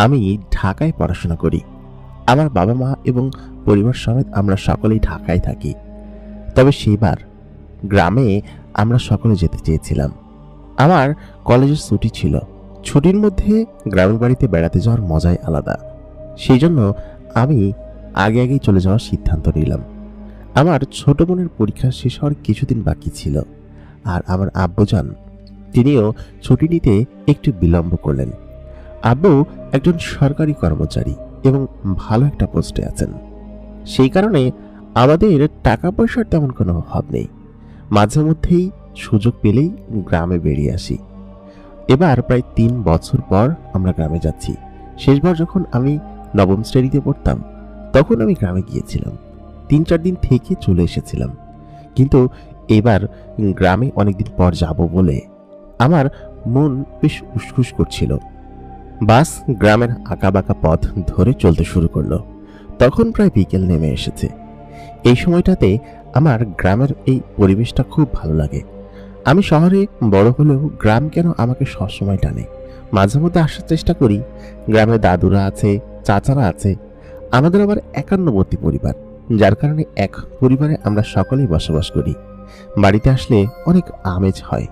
আমি ঢাকায় পড়াশোনা করি। আমার বাবা মা এবং পরিবার সমেত আমরা সকলেই ঢাকায় থাকি। তবে সেবার গ্রামে আমরা সকলে যেতে চেয়েছিলাম। আমার কলেজের ছুটি ছিল। ছুটির মধ্যে গ্রামের বাড়িতে বেড়াতে যাওয়ার মজাই আলাদা। সেই জন্য আমি আগেই চলে যাওয়ার সিদ্ধান্ত নিলাম। আমার ছোট বোনের পরীক্ষা শেষ হওয়ার কিছুদিন বাকি ছিল, আর আমার আব্বুজান তিনিও ছুটি নিতে একটু বিলম্ব করলেন। আব্বু একজন সরকারি কর্মচারী এবং ভালো একটা পোস্টে আছেন। সেই কারণে আমাদের টাকা পয়সার তেমন কোনো অভাব নেই। মাঝে মধ্যেই সুযোগ পেলেই গ্রামে বেরিয়ে আসি। এবার প্রায় 3 বছর পর আমরা গ্রামে যাচ্ছি। শেষবার যখন আমি নবম শ্রেণীতে পড়তাম তখন আমি গ্রামে গিয়েছিলাম। 3-4 দিন থেকে চলে এসেছিলাম, কিন্তু এবার গ্রামে অনেকদিন পর যাব বলে আমার মন বেশ উসখুস করছিল। বাস গ্রামের আঁকাবাঁকা পথ ধরে চলতে শুরু করলো। তখন প্রায় বিকেল নেমে এসেছে। এই সময়টাতে আমার গ্রামের এই পরিবেশটা খুব ভালো লাগে। আমি শহরে বড় হলেও গ্রাম কেন আমাকে সবসময় টানে। মাঝে মধ্যে আসার চেষ্টা করি। গ্রামে দাদুরা আছে, চাচারা আছে। আমাদের আবার একান্নবর্তী পরিবার, যার কারণে এক পরিবারে আমরা সকলেই বসবাস করি। বাড়িতে আসলে অনেক আমেজ হয়।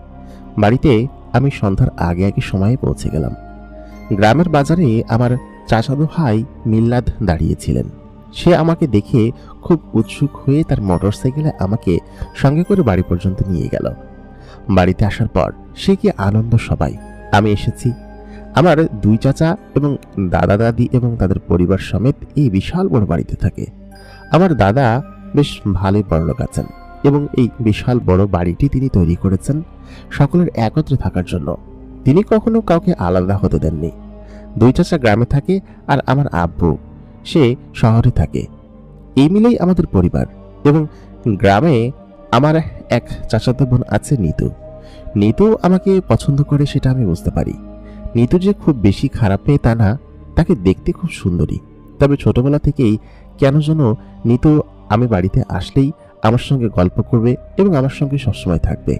বাড়িতে আমি সন্ধ্যার আগে সময়ে পৌঁছে গেলাম। গ্রামের বাজারে আমার চাচাতো ভাই মিল্লাদ দাঁড়িয়েছিলেন। সে আমাকে দেখে খুব উৎসুক হয়ে তার মোটরসাইকেলে আমাকে সঙ্গে করে বাড়ি পর্যন্ত নিয়ে গেল। বাড়িতে আসার পর সে কি আনন্দ সবাই। আমি এসেছি। আমার 2 চাচা এবং দাদা দাদি এবং তাদের পরিবার সমেত এই বিশাল বড় বাড়িতে থাকে। আমার দাদা বেশ ভালোই বড়লোক আছেন এবং এই বিশাল বড় বাড়িটি তিনি তৈরি করেছেন সকলের একত্রে থাকার জন্য। তিনি কখনো কাউকে আলাদা হতে দেননি। 2 চাচা গ্রামে থাকে আর আমার আব্বু সে শহরে থাকে। এই মিলেই আমাদের পরিবার। এবং গ্রামে আমার এক চাচাতো বোন আছে নিতু। নিতু আমাকে পছন্দ করে সেটা আমি বুঝতে পারি। নিতু যে খুব বেশি খারাপ মেয়ে তা না, তাকে দেখতে খুব সুন্দরী। তবে ছোটবেলা থেকেই কেন যেন নিতু আমি বাড়িতে আসলেই আমার সঙ্গে গল্প করবে এবং আমার সঙ্গে সবসময় থাকবে।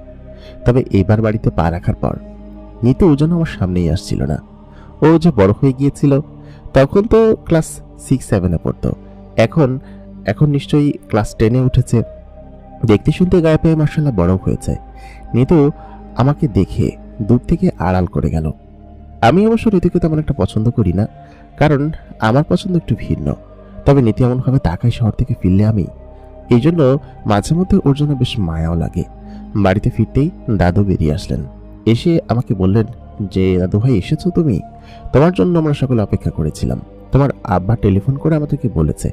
তবে এবার বাড়িতে পা রাখার পর নিতু যেন আমার সামনেই আসছিল না। ও যে বড় হয়ে গিয়েছিল, তখন তো ক্লাস 6-7-এ পড়তো। এখন নিশ্চয়ই ক্লাস 10-এ উঠেছে। দেখতে শুনতে গায়ে পায়ে মাশাআল্লাহ বড় হয়েছে। নিতু আমাকে দেখে দূর থেকে আড়াল করে গেল। আমি অবশ্য ঋতুকে তেমন একটা পছন্দ করি না, কারণ আমার পছন্দ একটু ভিন্ন। তবে নীতি এমনভাবে তাকায় শহর থেকে ফিরলে আমি, এই জন্য মাঝে মধ্যে ওর জন্য বেশ মায়াও লাগে। বাড়িতে ফিরতেই দাদু বেরিয়ে আসলেন। এসে আমাকে বললেন যে, দাদু ভাই এসেছো তুমি? তোমার জন্য আমরা সকলে অপেক্ষা করেছিলাম। তোমার আব্বা টেলিফোন করে আমাদেরকে বলেছে।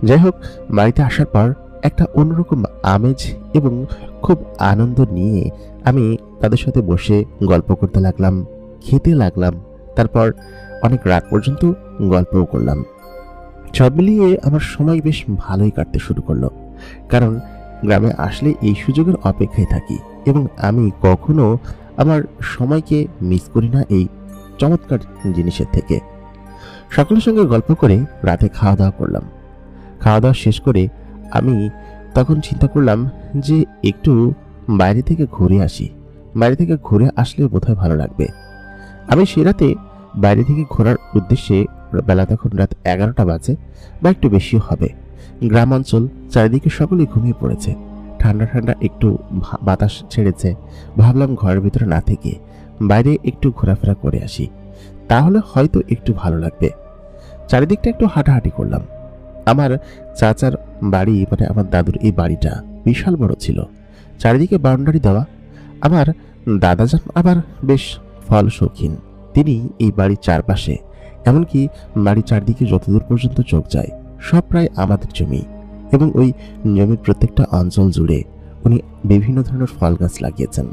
যাই হোক, বাড়িতে আসার পর একটা অন্যরকম আমেজ এবং খুব আনন্দ নিয়ে আমি তাদের সাথে বসে গল্প করতে লাগলাম, খেতে লাগলাম। তারপর অনেক রাত পর্যন্ত গল্পও করলাম। সব মিলিয়ে আমার সময় বেশ ভালোই কাটতে শুরু করলো। কারণ গ্রামে আসলে এই সুযোগের অপেক্ষায় থাকি এবং আমি কখনো আমার সময়কে মিস করি না এই চমৎকার জিনিসের থেকে। সকলের সঙ্গে গল্প করে রাতে খাওয়া দাওয়া করলাম। খাওয়া দাওয়া শেষ করে আমি তখন চিন্তা করলাম যে একটু বাইরে থেকে ঘুরে আসি। বাইরে থেকে ঘুরে আসলে বোধহয় ভালো লাগবে। আমি সে রাতে বাইরে থেকে ঘোরার উদ্দেশ্যে, বেলা তখন রাত 11টা বাজে বা একটু বেশিও হবে। গ্রামাঞ্চল, চারিদিকে সকলেই ঘুমিয়ে পড়েছে। ঠান্ডা ঠান্ডা একটু বাতাস ছেড়েছে। ভাবলাম ঘরের ভিতরে না থেকে বাইরে একটু ঘোরাফেরা করে আসি, তাহলে হয়তো একটু ভালো লাগবে। চারিদিকটা একটু হাঁটাহাঁটি করলাম। আমার চাচার বাড়ি, মানে আমার দাদুর এই বাড়িটা বিশাল বড় ছিল। চারিদিকে বাউন্ডারি দেওয়া। আমার দাদাজান আবার বেশ ফল শৌখিন। তিনি এই বাড়ির চারপাশে, এমনকি বাড়ির চারদিকে যতদূর পর্যন্ত চোখ যায় সব প্রায় আমাদের জমি, এবং ওই জমির প্রত্যেকটা অঞ্চল জুড়ে উনি বিভিন্ন ধরনের ফল গাছ লাগিয়েছেন।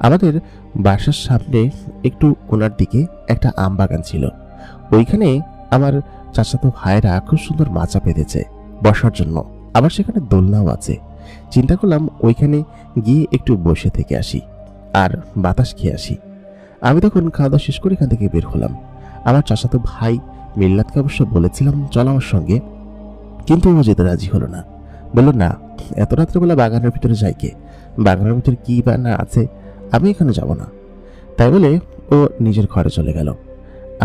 আমাদের বাসার সামনে একটু কোনার দিকে একটা আম বাগান ছিল। ওইখানে আমার চাচাতো ভাইরা খুব সুন্দর মাচা পেতেছে বসার জন্য। আবার সেখানে দোলনাও আছে। চিন্তা করলাম ওইখানে গিয়ে একটু বসে থেকে আসি আর বাতাস খেয়ে আসি। আমি তখন খাওয়া দাওয়া শেষ করে এখান থেকে বের হলাম। আমার চাচাতো ভাই মিল্লাতকে অবশ্য বলেছিলাম চল আমার সঙ্গে, কিন্তু ও যেতে রাজি হলো না। বলল না, এত রাত্রেবেলা বাগানের ভিতরে যাই কে? বাগানের ভিতরে কি বা না আছে, আমি এখানে যাব না। তাই বলে ও নিজের ঘরে চলে গেল।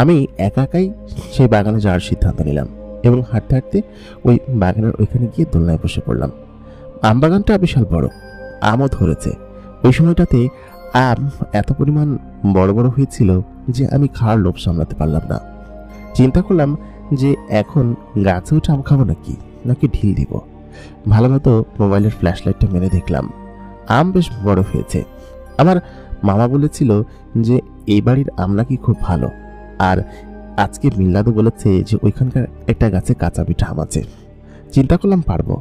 আমি একা একাই সেই বাগানে যাওয়ার সিদ্ধান্ত নিলাম এবং হাঁটতে হাঁটতে ওই বাগানের ওইখানে গিয়ে দোলনায় বসে পড়লাম। আম বাগানটা বিশাল বড়, আমও ধরেছে। ওই সময়টাতে আম এত পরিমাণ বড় বড় হয়েছিল যে আমি খাওয়ার লোভ সামলাতে পারলাম না। চিন্তা করলাম যে এখন গাছে উঠে আম খাবো নাকি ঢিল দিব। ভালো মতো মোবাইলের ফ্ল্যাশ লাইটটা মেরে দেখলাম আম বেশ বড় হয়েছে। আমার মামা বলেছিল যে এই বাড়ির আম নাকি খুব ভালো, আর আজকে মিল্লাদও বলেছে যে ওইখানকার একটা গাছে কাঁচা পিঠা আম আছে। চিন্তা করলাম পারবো,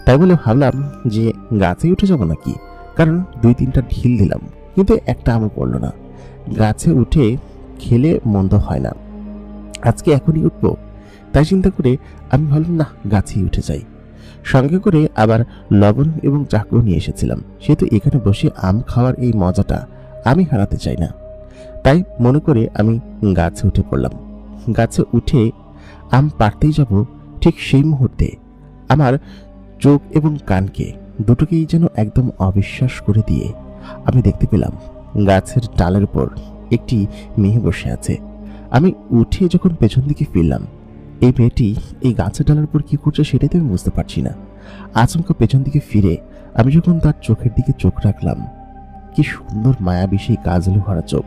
তাই বলে ভাবলাম যে গাছে উঠে যাবো নাকি, কারণ 2-3টা ঢিল দিলাম কিন্তু একটা আমও পড়লো না। গাছে উঠে খেলে মন্দ হয় না, আজকে এখনই উঠবো। তাই চিন্তা করে আমি ভাবলাম না, গাছেই উঠে যাই। সঙ্গে করে আবার লবণ এবং চাকু নিয়ে এসেছিলাম, সেহেতু এখানে বসে আম খাওয়ার এই মজাটা আমি হারাতে চাই না। তাই মনে করে আমি গাছে উঠে পড়লাম। গাছে উঠে আম পাড়তেই যাব, ঠিক সেই মুহূর্তে আমার চোখ এবং কানকে দুটোকেই যেন একদম অবিশ্বাস করে দিয়ে আমি দেখতে পেলাম গাছের ডালের উপর একটি মেয়ে বসে আছে। আমি উঠে যখন পেছন দিকে ফিরলাম, এই মেয়েটি এই গাছের ডালের উপর কি করছে সেটাই তো আমি বুঝতে পারছি না। আচমকা পেছন দিকে ফিরে আমি যখন তার চোখের দিকে চোখ রাখলাম, কি সুন্দর মায়াবী সেই কাজলে ভরা চোখ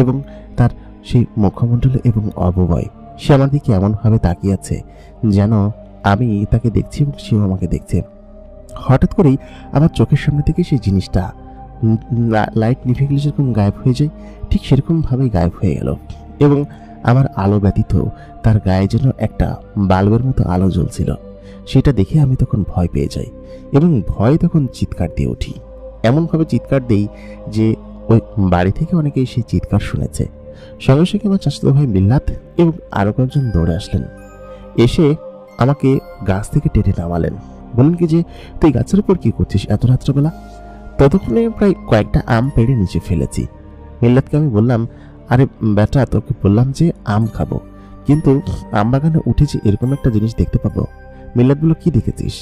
এবং তার সেই মুখমণ্ডল এবং অবয়ব। সে আমার দিকে এমনভাবে তাকিয়ে আছে যেন আমি তাকে দেখছি এবং সেও আমাকে দেখছে। হঠাৎ করেই আমার চোখের সামনে থেকে সেই জিনিসটা লাইট নিভে গেলে যেরকম গায়েব হয়ে যায়, ঠিক সেরকমভাবেই গায়েব হয়ে গেল এবং আমার আলো ব্যতীত তার গায়ে যেন একটা বাল্বের মতো আলো জ্বলছিল। সেটা দেখে আমি তখন ভয় পেয়ে যাই এবং ভয়ে তখন চিৎকার দিয়ে উঠি। এমনভাবে চিৎকার দেই যে ওই বাড়ি থেকে অনেকেই সেই চিৎকার শুনেছে। সঙ্গে সঙ্গে আমার চাচাতো ভাই মিল্লাত এবং আরো কয়েকজন দৌড়ে আসলেন, এসে আমাকে গাছ থেকে টেনে নামালেন। বললেন কি যে তুই গাছের উপর কি করছিস এত রাত্রেবেলা? ততক্ষণে প্রায় কয়েকটা আম পেড়ে নিচে ফেলেছি। মিল্লাতকে আমি বললাম, আরে বেটা, তোকে বললাম যে আম খাবো, কিন্তু আম বাগানে উঠে যে এরকম একটা জিনিস দেখতে পাবো। মিল্লাত বলল, কি দেখেছিস?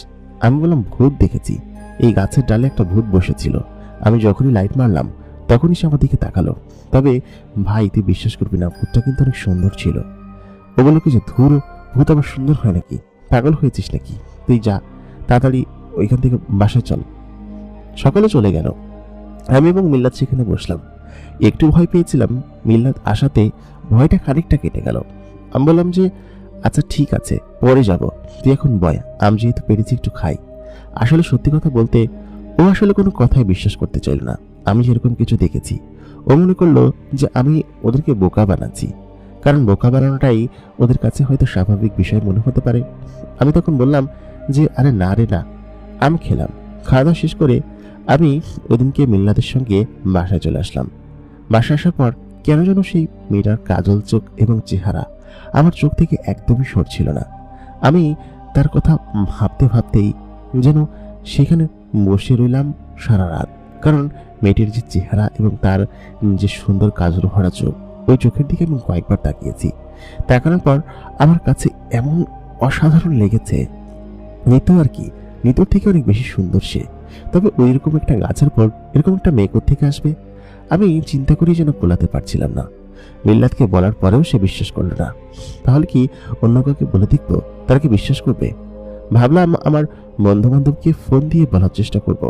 আমি বললাম, ভূত দেখেছি। এই গাছের ডালে একটা ভূত বসেছিল, আমি যখনই লাইট মারলাম তখনই সে আমার দিকে তাকালো। তবে ভাই, তুই বিশ্বাস করবি না, ভূতটা কিন্তু অনেক সুন্দর ছিল। ও বলল কি যে, ধুর, ভূত আবার সুন্দর হয় নাকি? পাগল হয়েছিস নাকি? তুই যা, তাড়াতাড়ি ওইখান থেকে বাসায় চল। সকালে চলে গেল। আমি এবং মিল্লাত সেখানে বসলাম। একটু ভয় পেয়েছিলাম, মিল্লাত আসাতে ভয়টা খানিকটা কেটে গেল। আমি বললাম যে আচ্ছা ঠিক আছে, পরে যাব, তুই এখন বয়, আমি যেহেতু পেরেছি একটু খাই। আসলে সত্যি কথা বলতে ও আসলে কোনো কথাই বিশ্বাস করতে চাইল না আমি যেরকম কিছু দেখেছি। ও মনে করলো যে আমি ওদেরকে বোকা বানাচ্ছি, কারণ বোকা বানানোটাই ওদের কাছে হয়তো স্বাভাবিক বিষয় মনে হতে পারে। আমি তখন বললাম যে আরে না রে না। আমি খেলাম। খাওয়া দাওয়া শেষ করে আমি ওদিনকে মিল্লাতের সঙ্গে বাসায় চলে আসলাম। বাসায় আসার পর কেন যেন সেই মেয়েটার কাজল চোখ এবং চেহারা আমার চোখ থেকে একদমই সরছিল না। আমি তার কথা ভাবতে ভাবতেই যেন সেখানে বসে রইলাম সারা রাত, কারণ মেয়েটির যে চেহারা এবং তার যে সুন্দর কাজল ভরা চোখ, ওই চোখের দিকে আমি কয়েকবার তাকিয়েছি। তাকানোর পর আমার কাছে এমন অসাধারণ লেগেছে, নিতু আর কি, নিতুর থেকে অনেক বেশি সুন্দর সে। তবে ওইরকম একটা গাছের পর এরকম একটা মেয়ে কোত্থেকে আসবে? আমি চিন্তা করি যেন কোলাতে পারছিলাম না। মিল্লাতকে বলার পরেও সে বিশ্বাস করলো না। তাহলে কি অন্য কাউকে বলে দেখবো, তারা কি বিশ্বাস করবে? ভাবলাম আমার বন্ধু বান্ধবকে ফোন দিয়ে বলার চেষ্টা করব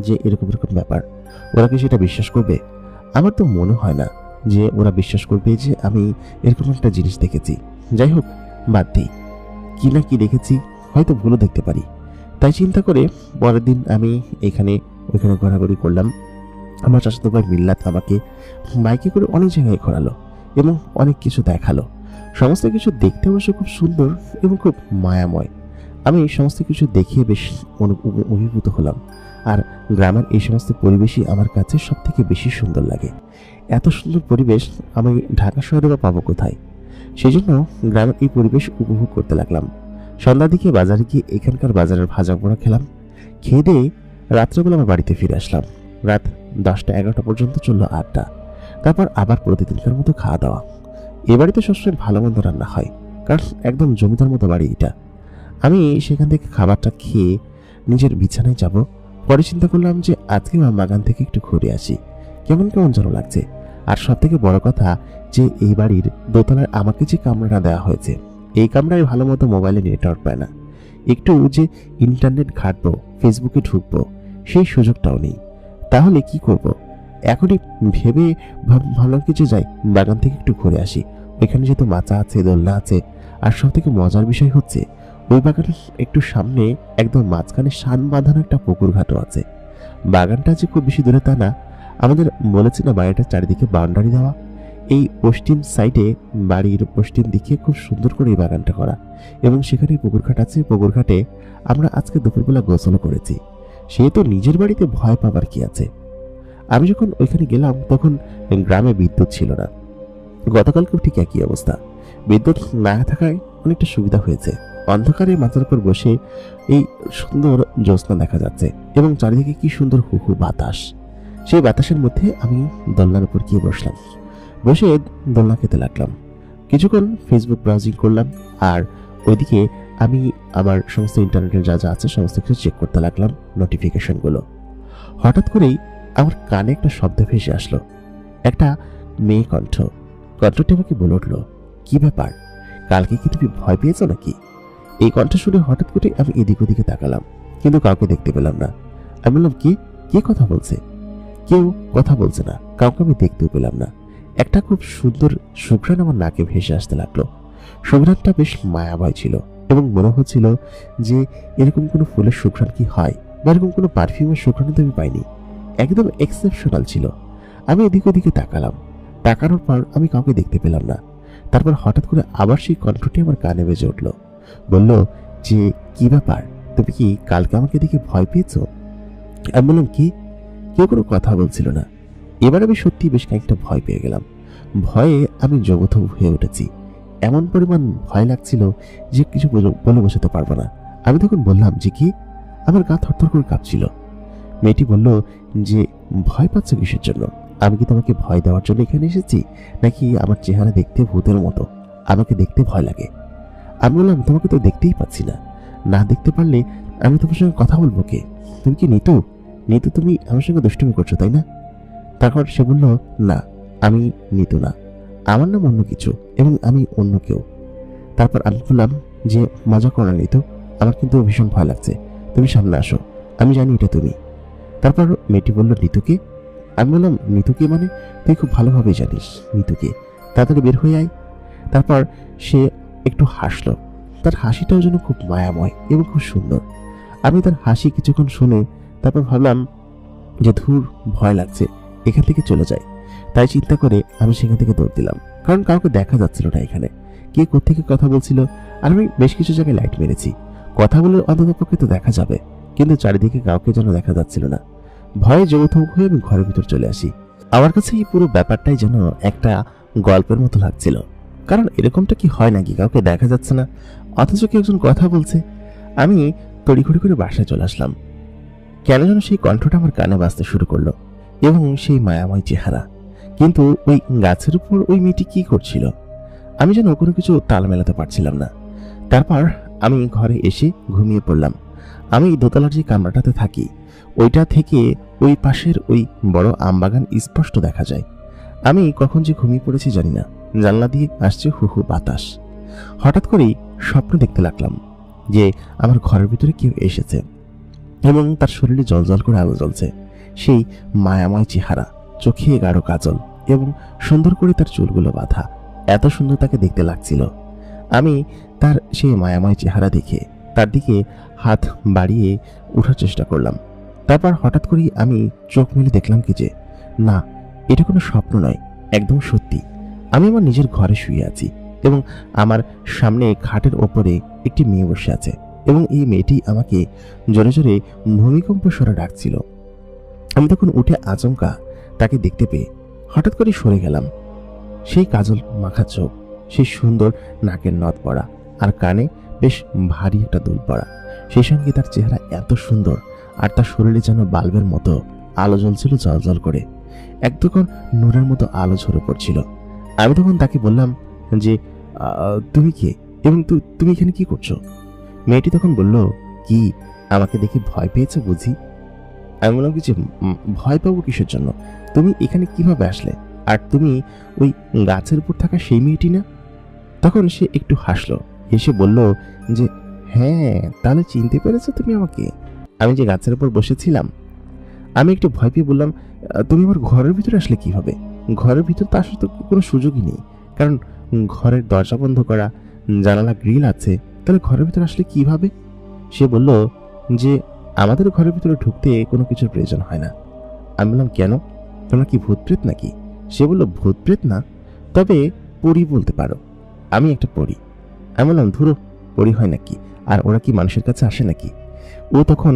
যে এরকম এরকম ব্যাপার। ওরা কি সেটা বিশ্বাস করবে? আমার তো মনে হয় না যে ওরা বিশ্বাস করবে যে আমি এরকম একটা জিনিস দেখেছি। যাই হোক, বাদ দিই, কি না কি দেখেছি, হয়তো ভুলও দেখতে পারি। তাই চিন্তা করে পরের দিন আমি এখানে ওইখানে ঘোরাঘুরি করলাম। আমার চাচাতো ভাই মিল্লাত আমাকে বাইকে করে অনেক জায়গায় ঘোরালো এবং অনেক কিছু দেখালো। সমস্ত কিছু দেখতে অবশ্য খুব সুন্দর এবং খুব মায়াময়। আমি সমস্ত কিছু দেখে বেশ অভিভূত হলাম। আর গ্রামের এই সমস্ত পরিবেশই আমার কাছে সব থেকে বেশি সুন্দর লাগে। এত সুন্দর পরিবেশ আমি ঢাকা শহরে বা পাবো কোথায়? সেই জন্য গ্রামের এই পরিবেশ উপভোগ করতে লাগলাম। সন্ধ্যার দিকে বাজারে গিয়ে এখানকার বাজারের ভাজা পোড়া খেলাম। খেয়ে দিয়ে রাত্রেবেলা আমার বাড়িতে ফিরে আসলাম। রাত 10টা-11টা পর্যন্ত চললো আড্ডা। তারপর আবার প্রতিদিনকার মতো খাওয়া দাওয়া। এ বাড়িতে সবসময় ভালো মন্দ রান্না হয়, কারণ একদম জমিদার মতো বাড়ি এটা। আমি সেখান থেকে খাবারটা খেয়ে নিজের বিছানায় যাব। পরে চিন্তা করলাম যে আজকে বাগান থেকে একটু ঘুরে আসি, কেমন কেমন যেন লাগছে। আর সব থেকে বড় কথা, যে এই বাড়ির দোতলায় আমাকে যে কামরাটা দেওয়া হয়েছে, এই কামরায় ভালো মতো মোবাইলে নেটওয়ার্ক পায় না। একটু যে ইন্টারনেট ঘাঁটবো, ফেসবুকে ঢুকবো, সেই সুযোগটাও নেই। তাহলে কি করব? এখনই ভেবে ভাবলাম কি যে যাই, বাগান থেকে একটু ঘুরে আসি। ওইখানে যেহেতু মাচা আছে, দোলনা আছে, আর সব থেকে মজার বিষয় হচ্ছে ওই বাগানের একটু সামনে একদম মাঝখানে শান বাঁধানো একটা পুকুর ঘাটও আছে। বাগানটা যে খুব বেশি দূরে তা না, আমাদের বলেছে না বাড়িটার চারিদিকে বাউন্ডারি দেওয়া। এই পশ্চিম সাইডে, বাড়ির পশ্চিম দিকে খুব সুন্দর করে এই বাগানটা করা, এবং সেখানে পুকুর ঘাট আছে। পুকুর ঘাটে আমরা আজকে দুপুরবেলা গোসলও করেছি। সে তো নিজের বাড়িতে ভয় পাবার কি আছে। আমি যখন ওইখানে গেলাম তখন গ্রামে বিদ্যুৎ ছিল না। গতকালকেও ঠিক একই অবস্থা। বিদ্যুৎ না থাকায় অনেকটা সুবিধা হয়েছে। অন্ধকারে মাথার উপর বসে এই সুন্দর জ্যোৎস্না দেখা যাচ্ছে, এবং চারিদিকে কি সুন্দর হু হু বাতাস। সেই বাতাসের মধ্যে আমি দোলনার উপর গিয়ে বসলাম। বসে দোলনা খেতে লাগলাম। কিছুক্ষণ ফেসবুক ব্রাউজিং করলাম, আর ওইদিকে আমি আমার সমস্ত ইন্টারনেটের যা যা আছে সমস্ত কিছু চেক করতে লাগলাম, নোটিফিকেশনগুলো। হঠাৎ করেই আমার কানে একটা শব্দ ভেসে আসলো, একটা মেয়ে কণ্ঠ। কণ্ঠটি আমাকে বলে উঠলো, কি ব্যাপার, কালকে কি তুমি ভয় পেয়েছো নাকি? এই কণ্ঠ শুনে হঠাৎ করে আমি এদিক ওদিকে তাকালাম, কিন্তু কাউকে দেখতে পেলাম না। আমি বললাম, কে কথা বলছে? কেউ কথা বলছে না, কাউকে আমি দেখতেও পেলাম না। একটা খুব সুন্দর সুঘ্রাণ আমার নাকে ভেসে আসতে লাগলো। সুঘ্রাণটা বেশ মায়াময় ছিল, এবং মনে হচ্ছিল যে এরকম কোনো ফুলের সুঘ্রাণ কি হয়, বা এরকম কোনো পারফিউমের সুঘ্রাণ তো আমি পাইনি। একদম এক্সেপশনাল ছিল। আমি এদিক ওদিকে তাকালাম, তাকানোর পর আমি কাউকে দেখতে পেলাম না। তারপর হঠাৎ করে আবার সেই কণ্ঠটি আমার কানে বেজে উঠল, বলল যে, কি ব্যাপার, তুমি কি কালকে আমাকে দেখে ভয় পেয়েছো? আমি বললাম, কি? কেউ কোনো কথা বলছিল না। এবার আমি সত্যি বেশ খানিকটা ভয় পেয়ে গেলাম। ভয়ে আমি জগথ হয়ে উঠেছি। এমন পরিমাণ ভয় লাগছিল যে কিছু বলে বোঝাতে পারবো না। আমি তখন বললাম যে, কি? আমার গা থরথর করে কাঁপছিল। মেয়েটি বলল যে, ভয় পাচ্ছ কিসের জন্য? আমি কি তোমাকে ভয় দেওয়ার জন্য এখানে এসেছি, নাকি আমার চেহারা দেখতে ভূতের মতো, আমাকে দেখতে ভয় লাগে? আমি বললাম, তোমাকে তো দেখতেই পাচ্ছি না, না দেখতে পারলে আমি তোমার সঙ্গে কথা বলবো কে? তুমি কি নিতু? নিতু, তুমি আমার সঙ্গে দুষ্টুমি করছো তাই না? তারপর সে বলল, না, আমি নিতু না, আমার নাম অন্য কিছু, এবং আমি অন্য কেউ। তারপর আমি বললাম যে, মজা করো না নিতু, আমার কিন্তু ভীষণ ভয় লাগছে, তুমি সামনে আসো, আমি জানি এটা তুমি। তারপর মেয়েটি বলল, নিতুকে? আমি বললাম, নিতুকে মানে? তুই খুব ভালোভাবেই জানিস নিতুকে, তাড়াতাড়ি বের হয়ে আয়। তারপর সে একটু হাসলো। তার হাসিটাও যেন খুব মায়াময় এবং খুব সুন্দর। আমি তার হাসি কিছুক্ষণ শুনে তারপর ভাবলাম যে, ধুর, ভয় লাগছে, এখান থেকে চলে যায়। তাই চিন্তা করে আমি সেখান থেকে দৌড় দিলাম, কারণ কাউকে দেখা যাচ্ছিল না এখানে, কে কোত্থেকে কথা বলছিল। আর আমি বেশ কিছু জায়গায় লাইট মেরেছি, কথা বলে অন্ততপক্ষে তো দেখা যাবে, কিন্তু চারিদিকে কাউকে যেন দেখা যাচ্ছিল না। ভয়ে জগথমুখ হয়ে আমি ঘরের ভিতর চলে আসি। আমার কাছে এই পুরো ব্যাপারটাই যেন একটা গল্পের মতো লাগছিল, কারণ এরকমটা কি হয় নাকি, কাউকে দেখা যাচ্ছে না অথচ কেউ একজন কথা বলছে। আমি তড়িঘড়ি করে বাসায় চলে আসলাম। কেন যেন সেই কণ্ঠটা আমার কানে বাজতে শুরু করলো, এবং সেই মায়াময় চেহারা। কিন্তু ওই গাছের উপর ওই মেয়েটি কি করছিল, আমি যেন কোনো কিছু তাল মেলাতে পারছিলাম না। তারপর আমি ঘরে এসে ঘুমিয়ে পড়লাম। আমি দোতলার যে কামরাটাতে থাকি, ওইটা থেকে ওই পাশের ওই বড় আমবাগান স্পষ্ট দেখা যায়। আমি কখন যে ঘুমিয়ে পড়েছি জানি না। জানলা দিয়ে আসছে হু হু বাতাস। হঠাৎ করেই স্বপ্ন দেখতে লাগলাম যে আমার ঘরের ভিতরে কেউ এসেছে, এবং তার শরীরে জলজল করে আলো জ্বলছে। সেই মায়াময় চেহারা, চোখে গাঢ় কাজল, এবং সুন্দর করে তার চুলগুলো বাঁধা। এত সুন্দর তাকে দেখতে লাগছিল। আমি তার সেই মায়াময় চেহারা দেখে তার দিকে হাত বাড়িয়ে ওঠার চেষ্টা করলাম। তারপর হঠাৎ করেই আমি চোখ মেলে দেখলাম কি যে, না, এটা কোনো স্বপ্ন নয়, একদম সত্যি। আমি আমার নিজের ঘরে শুয়ে আছি, এবং আমার সামনে খাটের ওপরে একটি মেয়ে বসে আছে, এবং এই মেয়েটি আমাকে জোরে জোরে ভূমিকম্প স্বরে ডাকছিল। আমি তখন উঠে আচমকা তাকে দেখতে পেয়ে হঠাৎ করে সরে গেলাম। সেই কাজল মাখা চোখ, সেই সুন্দর নাকের নথ পড়া, আর কানে বেশ ভারী একটা দুল পড়া, সেই সঙ্গে তার চেহারা এত সুন্দর, আর তার শরীরে যেন বাল্বের মতো আলো জ্বলছিল জলজল করে, একদম নূরের মতো আলো ঝরে পড়ছিল। আমি তখন তাকে বললাম যে, তুমি কে, এবং তুমি এখানে কি করছো? মেয়েটি তখন বলল, কি, আমাকে দেখে ভয় পেয়েছো বুঝি? আমি বললাম কি যে, ভয় পাবো কিসের জন্য, তুমি এখানে কিভাবে আসলে? আর তুমি ওই গাছের উপর থাকা সেই মেয়েটি না? তখন সে একটু হাসলো, হেসে বলল যে হ্যাঁ, তাহলে চিনতে পেরেছো তুমি আমাকে? আমি যে গাছের উপর বসেছিলাম। আমি একটু ভয় পেয়ে বললাম, তুমি আমার ঘরের ভিতরে আসলে কিভাবে? ঘরের ভিতর তো আসার তো কোনো সুযোগই নেই, কারণ ঘরের দরজা বন্ধ করা, জানালা গ্রিল আছে, তাহলে ঘরের ভিতরে আসলে কিভাবে? সে বলল যে আমাদের ঘরের ভিতরে ঢুকতে কোনো কিছুর প্রয়োজন হয় না। আমি বললাম কেন? তোমরা কি ভূত প্রেত নাকি? সে বলল ভূত প্রেত না, তবে পরী বলতে পারো। আমি একটা পরী। আমি বললাম ধুরো, পরী হয় নাকি? আর ওরা কি মানুষের কাছে আসে নাকি? ও তখন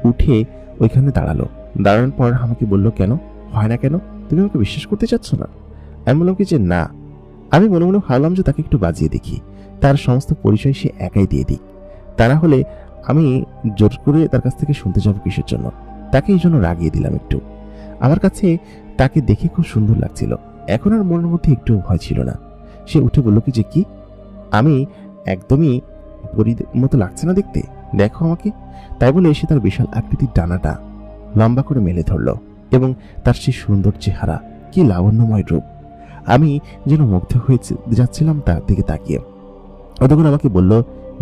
উঠে ওইখানে দাঁড়ালো। দাঁড়ানোর পর আমাকে বলল কেন হয় না? কেন তুমি আমাকে বিশ্বাস করতে চাচ্ছ না? আমি বললাম কি যে না, আমি মনে মনে ভাবলাম যে তাকে একটু বাজিয়ে দেখি, তার সমস্ত পরিচয় সে একাই দিয়ে দিক। তা না হলে আমি জোর করে তার কাছ থেকে শুনতে যাবো কিসের জন্য? তাকে এই জন্য রাগিয়ে দিলাম একটু। আমার কাছে তাকে দেখে খুব সুন্দর লাগছিল, এখন আর মনের মধ্যে একটু ভয় ছিল না। সে উঠে বলল কি যে কি, আমি একদমই পরীর মতো লাগছে না দেখতে, দেখো আমাকে। তাই বলে এসে তার বিশাল আকৃতির ডানাটা লম্বা করে মেলে ধরল এবং তার সেই সুন্দর চেহারা, কি লাবণ্যময় রূপ। আমি যেন মুগ্ধ হয়ে যাচ্ছিলাম তার দিকে তাকিয়ে। ও তখন আমাকে বলল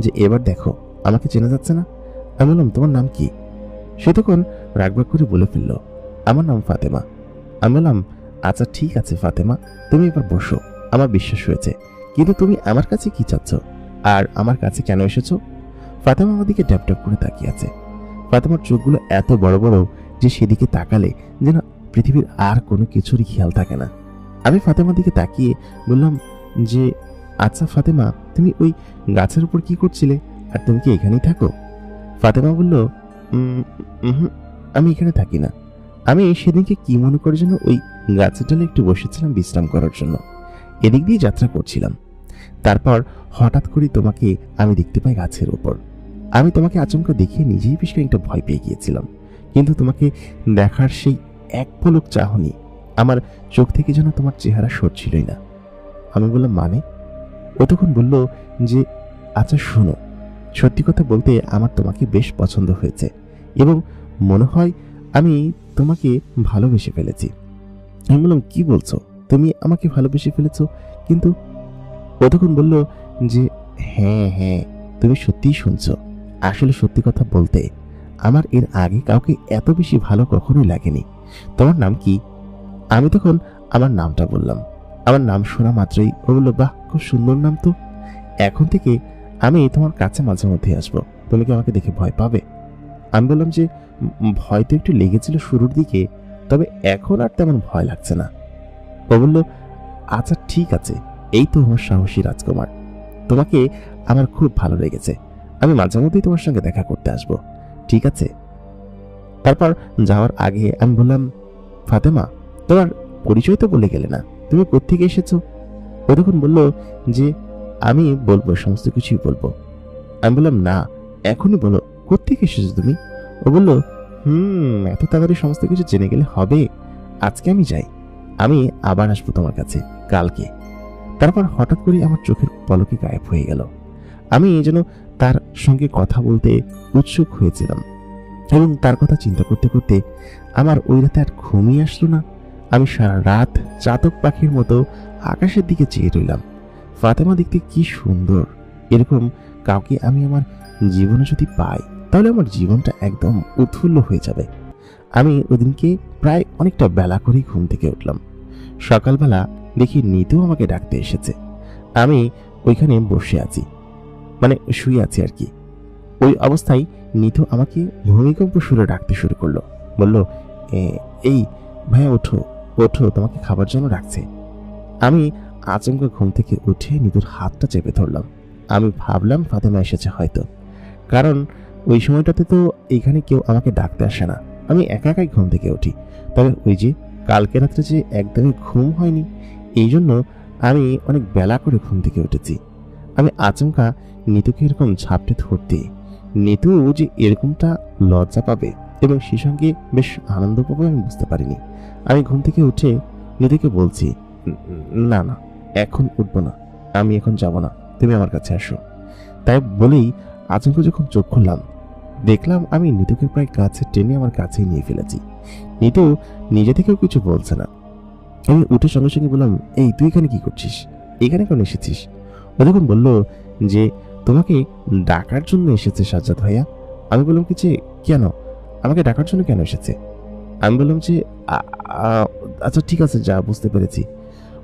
যে এবার দেখো, আমাকে চেনা যাচ্ছে না? আমি বললাম তোমার নাম কি? সে তখন রাগবাগ করে বলে ফেলল আমার নাম ফাতেমা। আমি বললাম আচ্ছা ঠিক আছে ফাতেমা, তুমি এবার বসো, আমার বিশ্বাস হয়েছে, কিন্তু তুমি আমার কাছে কি চাচ্ছ আর আমার কাছে কেন এসেছো? ফাতেমা আমার দিকে ড্যাপ ড্যাপ করে তাকিয়ে আছে। ফাতেমার চোখগুলো এত বড় বড় যে সেদিকে তাকালে যেন পৃথিবীর আর কোনো কিছুরই খেয়াল থাকে না। আমি ফাতেমার দিকে তাকিয়ে বললাম যে আচ্ছা ফাতেমা, তুমি ওই গাছের উপর কি করছিলে আর তুমি কি এখানেই থাকো? ফাতেমা বলল আমি এখানে থাকি না, আমি সেদিনকে কি মনে করে যেন ওই গাছের ডালে একটু বসেছিলাম বিশ্রাম করার জন্য, এদিক দিয়ে যাত্রা করছিলাম। তারপর হঠাৎ করে তোমাকে আমি দেখতে পাই গাছের উপর। আমি তোমাকে আচমকা দেখিয়ে নিজেই বেশ একটা ভয় পেয়ে গিয়েছিলাম, কিন্তু তোমাকে দেখার সেই এক পলক চাহনি আমার চোখ থেকে যেন তোমার চেহারা সরছিলই না। আমি বললাম মানে? ও তখন বলল যে আচ্ছা শোনো, সত্যি কথা বলতে আমার তোমাকে বেশ পছন্দ হয়েছে এবং মনে হয় আমি তোমাকে ভালোবেসে ফেলেছি। আমি বললাম কি বলছো, তুমি আমাকে ভালোবেসে ফেলেছো? কিন্তু ও তখন বলল যে হ্যাঁ হ্যাঁ, তুমি সত্যিই শুনছো। আসলে সত্যি কথা বলতে আমার এর আগে কাউকে এত বেশি ভালো কখনোই লাগেনি। তোমার নাম কি? আমি তখন আমার নামটা বললাম। আমার নাম শোনা মাত্রই ও বলল বাহ, খুব সুন্দর নাম তো। এখন থেকে আমি তোমার কাছে মাঝে মধ্যে আসবো, তুমি কি আমাকে দেখে ভয় পাবে? আমি বললাম যে ভয় তো একটু লেগেছিল শুরুর দিকে, তবে এখন আর তেমন ভয় লাগছে না। ও বলল আচ্ছা ঠিক আছে, এই তো আমার সাহসী রাজকুমার, তোমাকে আমার খুব ভালো লেগেছে, আমি মাঝে মধ্যেই তোমার সঙ্গে দেখা করতে আসবো, ঠিক আছে? তারপর যাওয়ার আগে আমি বললাম ফাতেমা, তোমার পরিচয় তো বলে গেলে না, তুমি কোত্থেকে এসেছো? ও তখন বলল যে আমি বলবো, সমস্ত কিছুই বলবো। আমি বললাম না, এখনই বলো কোত্থেকে এসেছো তুমি? ও বলল এত তাড়াতাড়ি সমস্ত কিছু জেনে গেলে হবে? আজকে আমি যাই, আমি আবার আসবো তোমার কাছে কালকে। তারপর হঠাৎ করে আমার চোখের পলকে গায়েব হয়ে গেল। আমি যেন তার সঙ্গে কথা বলতে উৎসুক হয়েছিলাম এবং তার কথা চিন্তা করতে করতে আমার ওই রাতে আর ঘুমিয়ে আসলো না। আমি সারা রাত চাতক পাখির মতো আকাশের দিকে চেয়ে রইলাম। ফাতেমা দেখতে কি সুন্দর, এরকম কাউকে আমি আমার জীবনে যদি পাই তাহলে আমার জীবনটা একদম উৎফুল্ল হয়ে যাবে। আমি ওদিনকে প্রায় অনেকটা বেলা করেই ঘুম থেকে উঠলাম। সকালবেলা দেখি নিতু আমাকে ডাকতে এসেছে। আমি ওইখানে বসে আছি, মানে শুয়ে আছি আর কি। ওই অবস্থায় নিতু আমাকে ভূমিকম্প সুরে ডাকতে শুরু করলো। বলল এই ভাইয়া ওঠো ওঠো, তোমাকে খাবার জন্য ডাকছে। আমি আচমকা ঘুম থেকে উঠে নিতুর হাতটা চেপে ধরলাম। আমি ভাবলাম ফাতেমা এসেছে হয়তো, কারণ ওই সময়টাতে তো এইখানে কেউ আমাকে ডাকতে আসে না, আমি একা একাই ঘুম থেকে উঠি। তবে ওই যে কালকে রাত্রে যে একদমই ঘুম হয়নি, এই জন্য আমি অনেক বেলা করে ঘুম থেকে উঠেছি। আমি আচমকা নিতুকে এরকম ঝাপটে ধরতে, নিতু যে এরকমটা লজ্জা পাবে এবং সে সঙ্গে বেশ আনন্দ পাবে আমি বুঝতে পারিনি। আমি ঘুম থেকে উঠে নিতুকে বলছি না না, এখন উঠবো না, আমি এখন যাব না, তুমি আমার কাছে আসো। তাই বলেই আচমকা যখন চোখ খুললাম দেখলাম আমি নিতুকে প্রায় কাছে টেনে আমার কাছেই নিয়ে ফেলেছি। নিতু নিজে থেকেও কিছু বলছে না, আমি উঠে সঙ্গে সঙ্গে বললাম, এই তুই এখানে কি করছিস, এখানে কেন এসেছিস? ও তখন বলল যে তোমাকে ডাকার জন্য এসেছে সাজ্জাদ ভাইয়া। আমি বললাম কি যে কেন, আমাকে ডাকার জন্য কেন এসেছে? আমি বললাম যে আচ্ছা ঠিক আছে, যা, বুঝতে পেরেছি।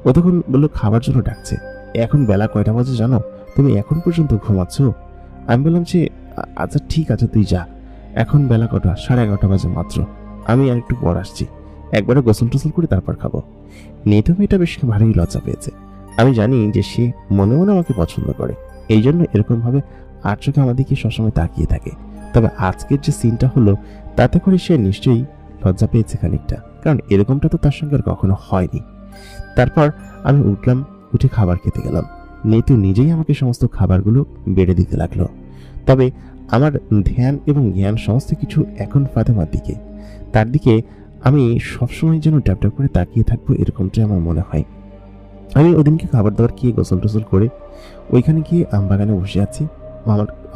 ও তখন বললো খাবার জন্য ডাকছে। এখন বেলা কয়টা বাজে জানো? তুমি এখন পর্যন্ত ঘুমাচ্ছ? আমি বললাম যে আচ্ছা ঠিক আছে, তুই যা, এখন বেলা কটা, 11:30 বাজে মাত্র, আমি আর একটু পর আসছি, একবারে গোসল টোসল করে তারপর খাবো। নেতো মেয়েটা বেশ ভালোই লজ্জা পেয়েছে। আমি জানি যে সে মনে মনে আমাকে পছন্দ করে, এই জন্য এরকম ভাবে আর চোখে আমার দিকে সবসময় তাকিয়ে থাকে। তবে আজকের যে সিনটা হলো, তাতে করে সে নিশ্চয়ই লজ্জা পেয়েছে খানিকটা, কারণ এরকমটা তো তার সঙ্গে আর কখনো হয়নি। তারপর আমি উঠলাম, উঠে খাবার খেতে গেলাম। নেতু নিজেই আমাকে সমস্ত খাবারগুলো বেড়ে দিতে লাগলো। তবে আমার ধ্যান এবং জ্ঞান সমস্ত কিছু এখন ফাতেমার দিকে। তার দিকে আমি সবসময় যেন ট্যাপ ট্যাপ করে তাকিয়ে থাকবো, এরকমটাই আমার মনে হয়। আমি ওদিনকে খাবার দাবার খেয়ে গোসল টোসল করে ওইখানে গিয়ে আম বাগানে বসে আছি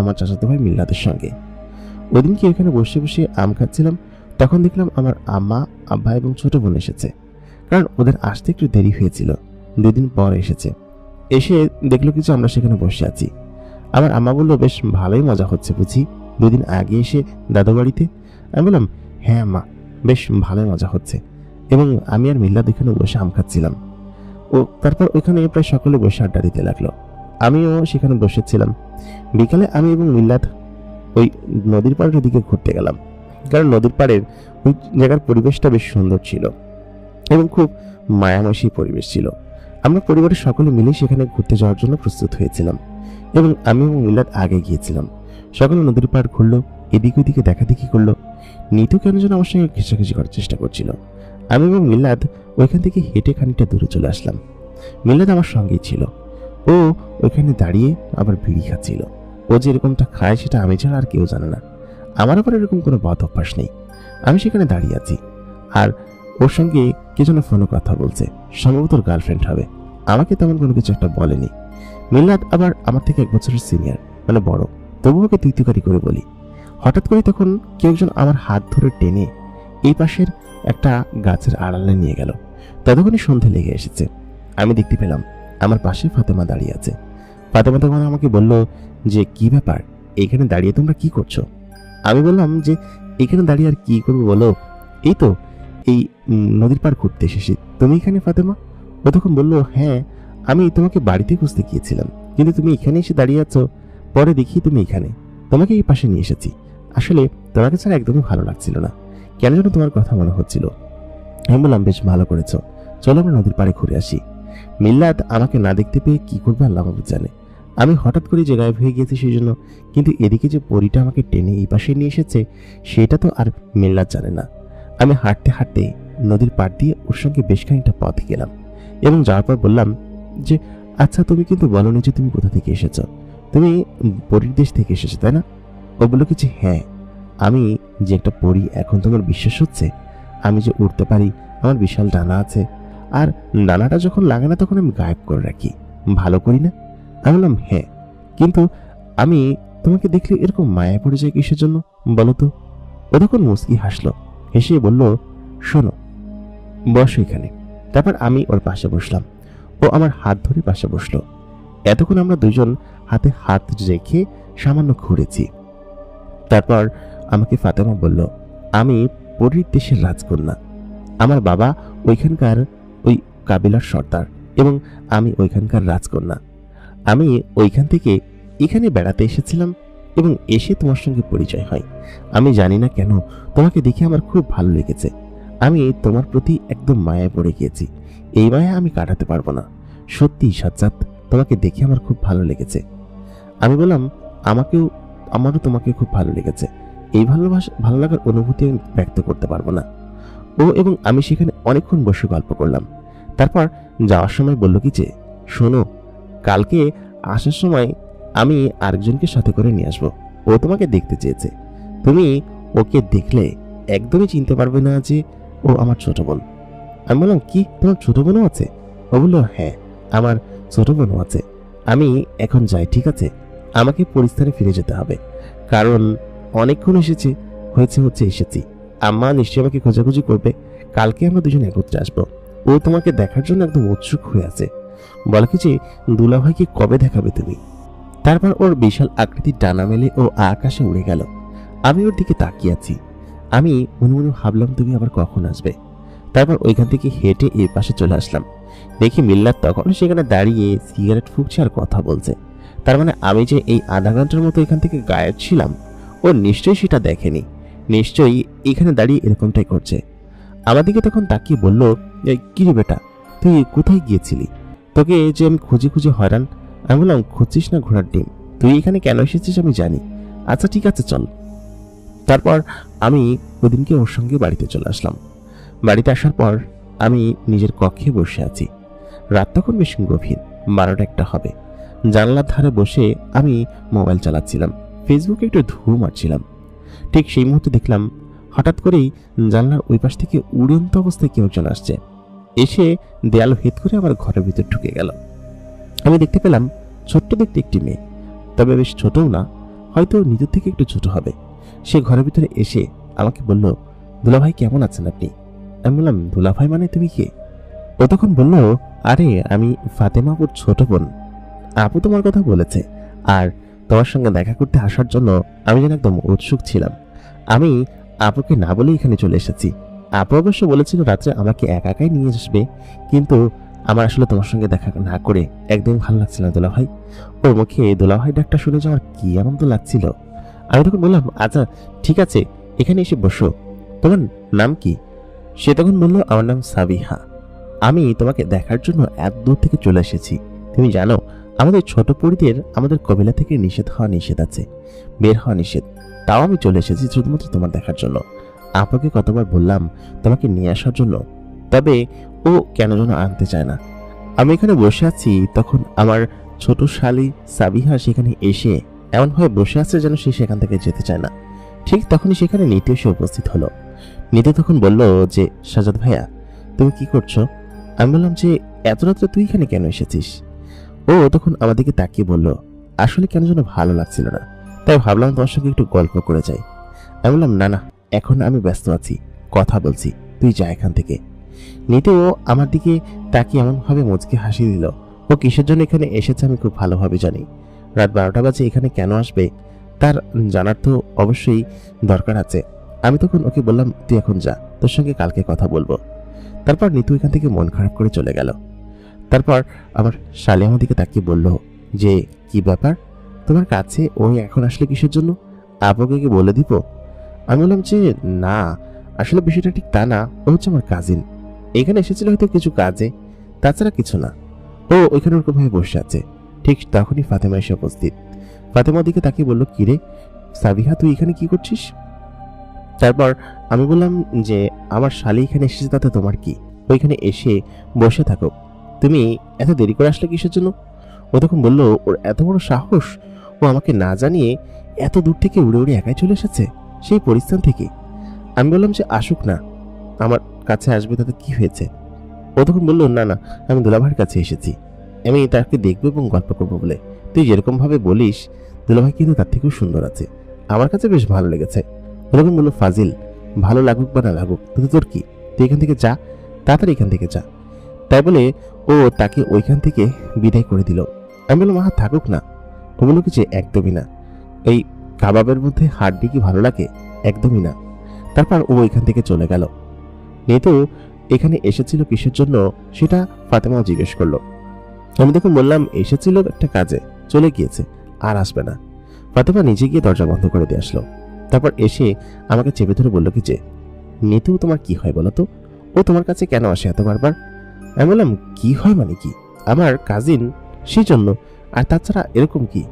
আমার চাচাতো ভাই মিল্লাদের সঙ্গে। ওইদিনকে ওইখানে বসে বসে আম খাচ্ছিলাম, তখন দেখলাম আমার আম্মা, আব্বা এবং ছোট বোন এসেছে। কারণ ওদের আসতে একটু দেরি হয়েছিল, 2 দিন পর এসেছে। এসে দেখলো কিছু আমরা সেখানে বসে আছি। আমার আম্মা বললো, বেশ ভালোই মজা হচ্ছে বুঝি 2 দিন আগে এসে দাদু বাড়িতে? আমি বললাম, হ্যাঁ আম্মা, বেশ ভালোই মজা হচ্ছে। এবং আমি আর মিল্লাদ এখানে বসে আম খাচ্ছিলাম। ও তারপর ওইখানে প্রায় সকলে বসে আড্ডা দিতে লাগলো, আমিও সেখানে বসেছিলাম। বিকালে আমি এবং মিল্লাদ ওই নদীর পাড়ের দিকে ঘুরতে গেলাম, কারণ নদীর পাড়ের ওই জায়গার পরিবেশটা বেশ সুন্দর ছিল এবং খুব মায়ামসী পরিবেশ ছিল। আমরা পরিবারের সকলে মিলে সেখানে ঘুরতে যাওয়ার জন্য প্রস্তুত হয়েছিলাম এবং আমি এবং মিল্লাদ আগে গিয়েছিলাম। সকলে নদীর পাড় ঘুরলো, এদিক ওদিকে দেখাদেখি করলো। নিতু কেন যেন আমার সঙ্গে ঘেঁষাঘেঁষি করার চেষ্টা করছিল। আমি এবং মিল্লাদ ওইখান থেকে হেঁটে খানিকটা দূরে চলে আসলাম। মিল্লাদ আমার সঙ্গেই ছিল। ও ওইখানে দাঁড়িয়ে আবার বিড়ি খাচ্ছিল। ও যে এরকমটা খায় সেটা আমি ছাড়া আর কেউ জানে না। আমার আবার এরকম কোনো বদ অভ্যাস নেই। আমি সেখানে দাঁড়িয়ে আছি আর ওর সঙ্গে কে যেন ফোনে কথা বলছে, সম্ভবত ওর গার্লফ্রেন্ড হবে। আমাকে তেমন কোনো কিছু একটা বলেনি। মিল্লাদ আবার আমার থেকে 1 বছরের সিনিয়র, মানে বড়, তবু ওকে তুই তুকারি করে বলি। হঠাৎ করে তখন কেউ একজন আমার হাত ধরে টেনে এই পাশের একটা গাছের আড়ালে নিয়ে গেল। ততক্ষণে সন্ধে লেগে এসেছে। আমি দেখতে পেলাম আমার পাশে ফাতেমা দাঁড়িয়ে আছে। ফাতেমা তখন আমাকে বলল যে কি ব্যাপার, এখানে দাঁড়িয়ে তোমরা কি করছো? আমি বললাম যে এখানে দাঁড়িয়ে আর কি করবো বলো, এই তো এই নদীর পাড় ঘুরতে এসেছি। তুমি এখানে ফাতেমা? ও তখন বলল, হ্যাঁ, আমি তোমাকে বাড়িতে খুঁজতে গিয়েছিলাম, কিন্তু তুমি এখানে এসে দাঁড়িয়ে আছো। পরে দেখি তুমি এখানে, তোমাকে এই পাশে নিয়ে এসেছি। আসলে তোমাকে ছাড়া একদমই ভালো লাগছিল না, কেন যেন তোমার কথা মনে হচ্ছিল। আমি বললাম, বেশ ভালো করেছো, চলো আমরা নদীর পাড়ে ঘুরে আসি। মিল্লাদ আমাকে না দেখতে পেয়ে কি করবে আল্লাহ মাবুদ জানে। আমি হঠাৎ করে যে গায়েব হয়ে গিয়েছি সেই জন্য, কিন্তু এদিকে যে পরীটা আমাকে টেনে এই পাশে নিয়ে এসেছে সেটা তো আর মিল্লাদ জানে না। আমি হাঁটতে হাঁটতে নদীর পাড় দিয়ে ওর সঙ্গে বেশ খানিকটা পথ গেলাম এবং যাওয়ার পর বললাম যে আচ্ছা, তুমি কিন্তু বলোনি যে তুমি কোথা থেকে এসেছো, তুমি পরীর দেশ থেকে এসেছো তাই না? ও বললো কি যে হ্যাঁ, আমি যে একটা পরী, এখন তোমার বিশ্বাস হচ্ছে? আমি যে উড়তে পারি, আমার বিশাল ডানা আছে, আর ডানাটা যখন লাগে না তখন আমি গায়েব করে রাখি, ভালো করি না? আমি বললাম হ্যাঁ, কিন্তু আমি তোমাকে দেখলে এরকম মায়া পড়ে যায় কিসের জন্য বলো তো? ও তখন মুচকি হাসলো, হেসে বলল, শোনো, বসো এখানে। তারপর আমি ওর পাশে বসলাম, ও আমার হাত ধরে পাশে বসলো। এতক্ষণ আমরা দুজন হাতে হাত রেখে সামান্য ঘুরেছি। তারপর আমাকে ফাতেমা বলল, আমি পরীর দেশের রাজকন্যা, আমার বাবা ওইখানকার ওই কাবিলার সর্দার এবং আমি ওইখানকার রাজকন্যা। আমি ওইখান থেকে এখানে বেড়াতে এসেছিলাম এবং এসে তোমার সঙ্গে পরিচয় হয়। আমি জানি না কেন তোমাকে দেখে আমার খুব ভালো লেগেছে। আমি তোমার প্রতি একদম মায়ায় পড়ে গিয়েছি। এই মায়া আমি কাটাতে পারবো না। সত্যি সাজ্জাদ, তোমাকে দেখে আমার খুব ভালো লেগেছে। আমি বললাম, আমারও তোমাকে খুব ভালো লেগেছে। এই ভালো লাগার অনুভূতি আমি ব্যক্ত করতে পারবো না। ও এবং আমি সেখানে অনেকক্ষণ বসে গল্প করলাম। তারপর যাওয়ার সময় বলল কি যে, শোনো, কালকে আসার সময় আমি আরেকজনকে সাথে করে নিয়ে আসবো। ও তোমাকে দেখতে চেয়েছে। তুমি ওকে দেখলে একদমই চিনতে পারবে না যে ও আমার ছোট বোন। আমি বললাম, কি, তোমার ছোট বোনও আছে? ও বললো, হ্যাঁ, আমার ছোট বোনও আছে। আমি এখন যাই, ঠিক আছে? আমাকে পরিস্থানে ফিরে যেতে হবে, কারণ অনেকক্ষণ এসেছি। আম্মা নিশ্চয়ই আমাকে খোঁজাখুঁজি করবে। কালকে আমরা দুজন একত্রে আসবো। ও তোমাকে দেখার জন্য একদম উৎসুক হয়ে আছে। বলে কি যে দুলাভাইকে কবে দেখাবে তুমি। তারপর ওর বিশাল আকৃতির ডানা মেলে ও আকাশে উড়ে গেল। আমি ওর দিকে তাকিয়ে আছি। আমি মনে মনে ভাবলাম তুমি আবার কখন আসবে। তারপর ওইখান থেকে হেঁটে এই পাশে চলে আসলাম। দেখি মিল্লাত তখন সেখানে দাঁড়িয়ে সিগারেট ফুঁকছে আর কথা বলছে। তার মানে আমি যে এই আধা ঘন্টার মতো এখান থেকে গায়েব ছিলাম, ও নিশ্চয়ই সেটা দেখেনি। নিশ্চয়ই এখানে দাঁড়িয়ে এরকমটাই করছে। আমার দিকে তখন তাকিয়ে বলল, কি রে বেটা, তুই কোথায় গিয়েছিলি? তোকে যে আমি খুঁজে খুঁজে হয়রান। আমি বললাম, খুঁজছিস না ঘোড়ার ডিম, তুই এখানে কেন এসেছিস আমি জানি। আচ্ছা ঠিক আছে চল। তারপর আমি ওদিনকে ওর সঙ্গে বাড়িতে চলে আসলাম। বাড়িতে আসার পর আমি নিজের কক্ষে বসে আছি। রাত তখন বেশ গভীর, 12টা হবে। জানলার ধারে বসে আমি মোবাইল চালাচ্ছিলাম, ফেসবুকে একটু ধু মারছিলাম। ঠিক সেই মুহূর্তে দেখলাম হঠাৎ করেই জানলার ওই পাশ থেকে উড়ন্ত অবস্থায় কেউ একজন আসছে। এসে দেয়াল ভেদ করে আমার ঘরের ভিতর ঢুকে গেল। আমি দেখতে পেলাম ছোট্ট দেখতে একটি মেয়ে, তবে বেশ ছোটও না, হয়তো নিজের থেকে একটু ছোট হবে। সে ঘরের ভিতরে এসে আমাকে বলল, দুলাভাই কেমন আছেন আপনি? আমি বললাম, দুলাভাই মানে তুমি কে? ও তখন বলল, আরে আমি ফাতেমা আপুর ছোট বোন। আপু তোমার কথা বলেছে, আর তোমার সঙ্গে দেখা করতে আসার জন্য আমি যেন একদম উৎসুক ছিলাম। আমি আপুকে না বলে এখানে চলে এসেছি। আপু অবশ্য বলেছিল রাত্রে আমাকে একা একাই নিয়ে আসবে, কিন্তু আমার আসলে তোমার সঙ্গে দেখা না করে একদম ভালো লাগছিল না দুলাভাই। ওর মুখে দুলাভাই ডাকটা শুনে যে আমার কি আনন্দ লাগছিল। আমি তখন বললাম, আচ্ছা ঠিক আছে, এখানে এসে বসো। তোমার নাম কি? সে তখন বলল, আমার নাম সাবিহা। আমি তোমাকে দেখার জন্য এত দূর থেকে চলে এসেছি। তুমি জানো আমাদের ছোট পরিদের আমাদের কবিলা থেকে নিষেধ হওয়া নিষেধ আছে, বের হওয়া নিষেধ। তাও আমি চলে এসেছি শুধুমাত্র তোমার দেখার জন্য। আপনাকে কতবার বললাম তোমাকে নিয়ে আসার জন্য, তবে ও কেন যেন আনতে চায় না। আমি এখানে বসে আছি, তখন আমার ছোট শালী সাবিহা সেখানে এসে এমনভাবে বসে আছে যেন সে সেখান থেকে যেতে চায় না। ঠিক তখনই সেখানে নীতি এসে উপস্থিত হলো। নীতি তখন বলল যে, সাজাদ ভাইয়া তুমি কি করছো? আমি বললাম যে, এত রাত্রে তুই এখানে কেন এসেছিস? ও তখন আমাদেরকে তাকিয়ে বলল, আসলে কেন যেন ভালো লাগছিল না, তাই ভাবলাম তোমার সঙ্গে একটু গল্প করে যাই। আমি বললাম, না না, এখন আমি ব্যস্ত আছি, কথা বলছি, তুই যা এখান থেকে। নীতিও আমার দিকে তাকিয়ে এমনভাবে মুচকে হাসি দিল। ও কিসের জন্য এখানে এসেছে আমি খুব ভালোভাবে জানি। রাত 12টা বাজে এখানে কেন আসবে তার জানার তো অবশ্যই দরকার আছে। আমি তখন ওকে বললাম, তুই এখন যা, তোর সঙ্গে কালকে কথা বলবো। তারপর নিতু এখান থেকে মন খারাপ করে চলে গেল। তারপর আমার শালি আমার দিকে তাকিয়ে বলল যে, কি ব্যাপার তোমার কাছে ওই এখন আসলে কিসের জন্য? আপুকে কি বলে দিব? আমি বললাম যে, না আসলে বিষয়টা ঠিক তা না, ও হচ্ছে আমার কাজিন, এখানে এসেছিল হয়তো কিছু কাজে, তাছাড়া কিছু না। ও ওইখানে ওরকম ভাবে বসে আছে। ঠিক তখনই ফাতেমা এসে উপস্থিত। ফাতেমার দিকে তাকিয়ে বলল, কিরে সাবিহা তুই এখানে কি করছিস? তারপর আমি বললাম যে, আমার শালি এখানে এসেছে তাতে তোমার কি? ওইখানে এসে বসে থাকো, তুমি এত দেরি করে আসলে কিসের জন্য? ও তখন বলল, ওর এত বড় সাহস, ও আমাকে না জানিয়ে এত দূর থেকে উড়ে উড়ে একাই চলে এসেছে, সেই পরিস্থান থেকে। আমি বললাম যে, আসুক না, আমার কাছে আসবে, তাতে কি হয়েছে? ও তখন বলল, না না, আমি দুলাভাইয়ের কাছে এসেছি, আমি তাকে দেখবো এবং গল্প করবো বলে। তুই যেরকম ভাবে বলিস দুলাভাই কিন্তু তার থেকেও সুন্দর আছে, আমার কাছে বেশ ভালো লেগেছে। ওরকম বললো, ফাজিল, ভালো লাগুক বা না লাগুক তাতে তোর কি? তুই এখান থেকে যা, তাড়াতাড়ি এখান থেকে যা। তাই বলে ও তাকে ওইখান থেকে বিদায় করে দিল। আমি বললাম, আহা থাকুক না। ও বললো কি যে, একদমই না, এই কাবাবের মধ্যে হাড্ডি কি ভালো লাগে? একদমই না। তারপর ও ওইখান থেকে চলে গেল। নিতু এখানে এসেছিল কিসের জন্য সেটা ফাতেমাও জিজ্ঞেস করলো। আমি তখন বললাম, এসেছিল একটা কাজে, চলে গিয়েছে, আর আসবে না। ফাতেমা নিজে গিয়ে দরজা বন্ধ করে দিয়ে আসলো। তারপর এসে আমাকে চেপে ধরে বললো কি যে, নিতু তোমার কি হয় বলো তো? ও তোমার কাছে কেন আসে এত বারবার? আমি বললাম, কি হয় মানে কি, আমার কাজিন সেই জন্য, আর তাছাড়া এরকম কি?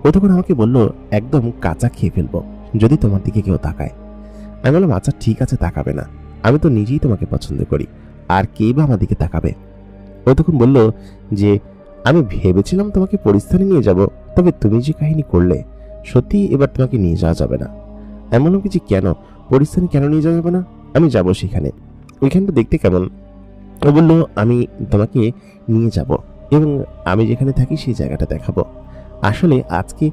ও তখন আমাকে বলল, একদম কাঁচা খেয়ে ফেলবো যদি তোমার দিকে কেউ তাকায়। আমি বললাম, আচ্ছা ঠিক আছে, তাকাবে না, আমি তো নিজেই তোমাকে পছন্দ করি, আর কে বা আমার দিকে তাকাবে? ও তখন বলল যে, আমি ভেবেছিলাম তোমাকে পরিস্থানে নিয়ে যাব, তবে তুমি যে কাহিনী করলে, সত্যি এবার তোমাকে নিয়ে যাওয়া যাবে না। আমি বললাম কি যে, কেন পরিস্থানে কেন নিয়ে যাওয়া যাবে না? আমি যাবো সেখানে, ওইখানটা দেখতে কেমন? ও বলল, আমি তোমাকে নিয়ে যাব এবং আমি যেখানে থাকি সেই জায়গাটা দেখাবো। আসলে আজকে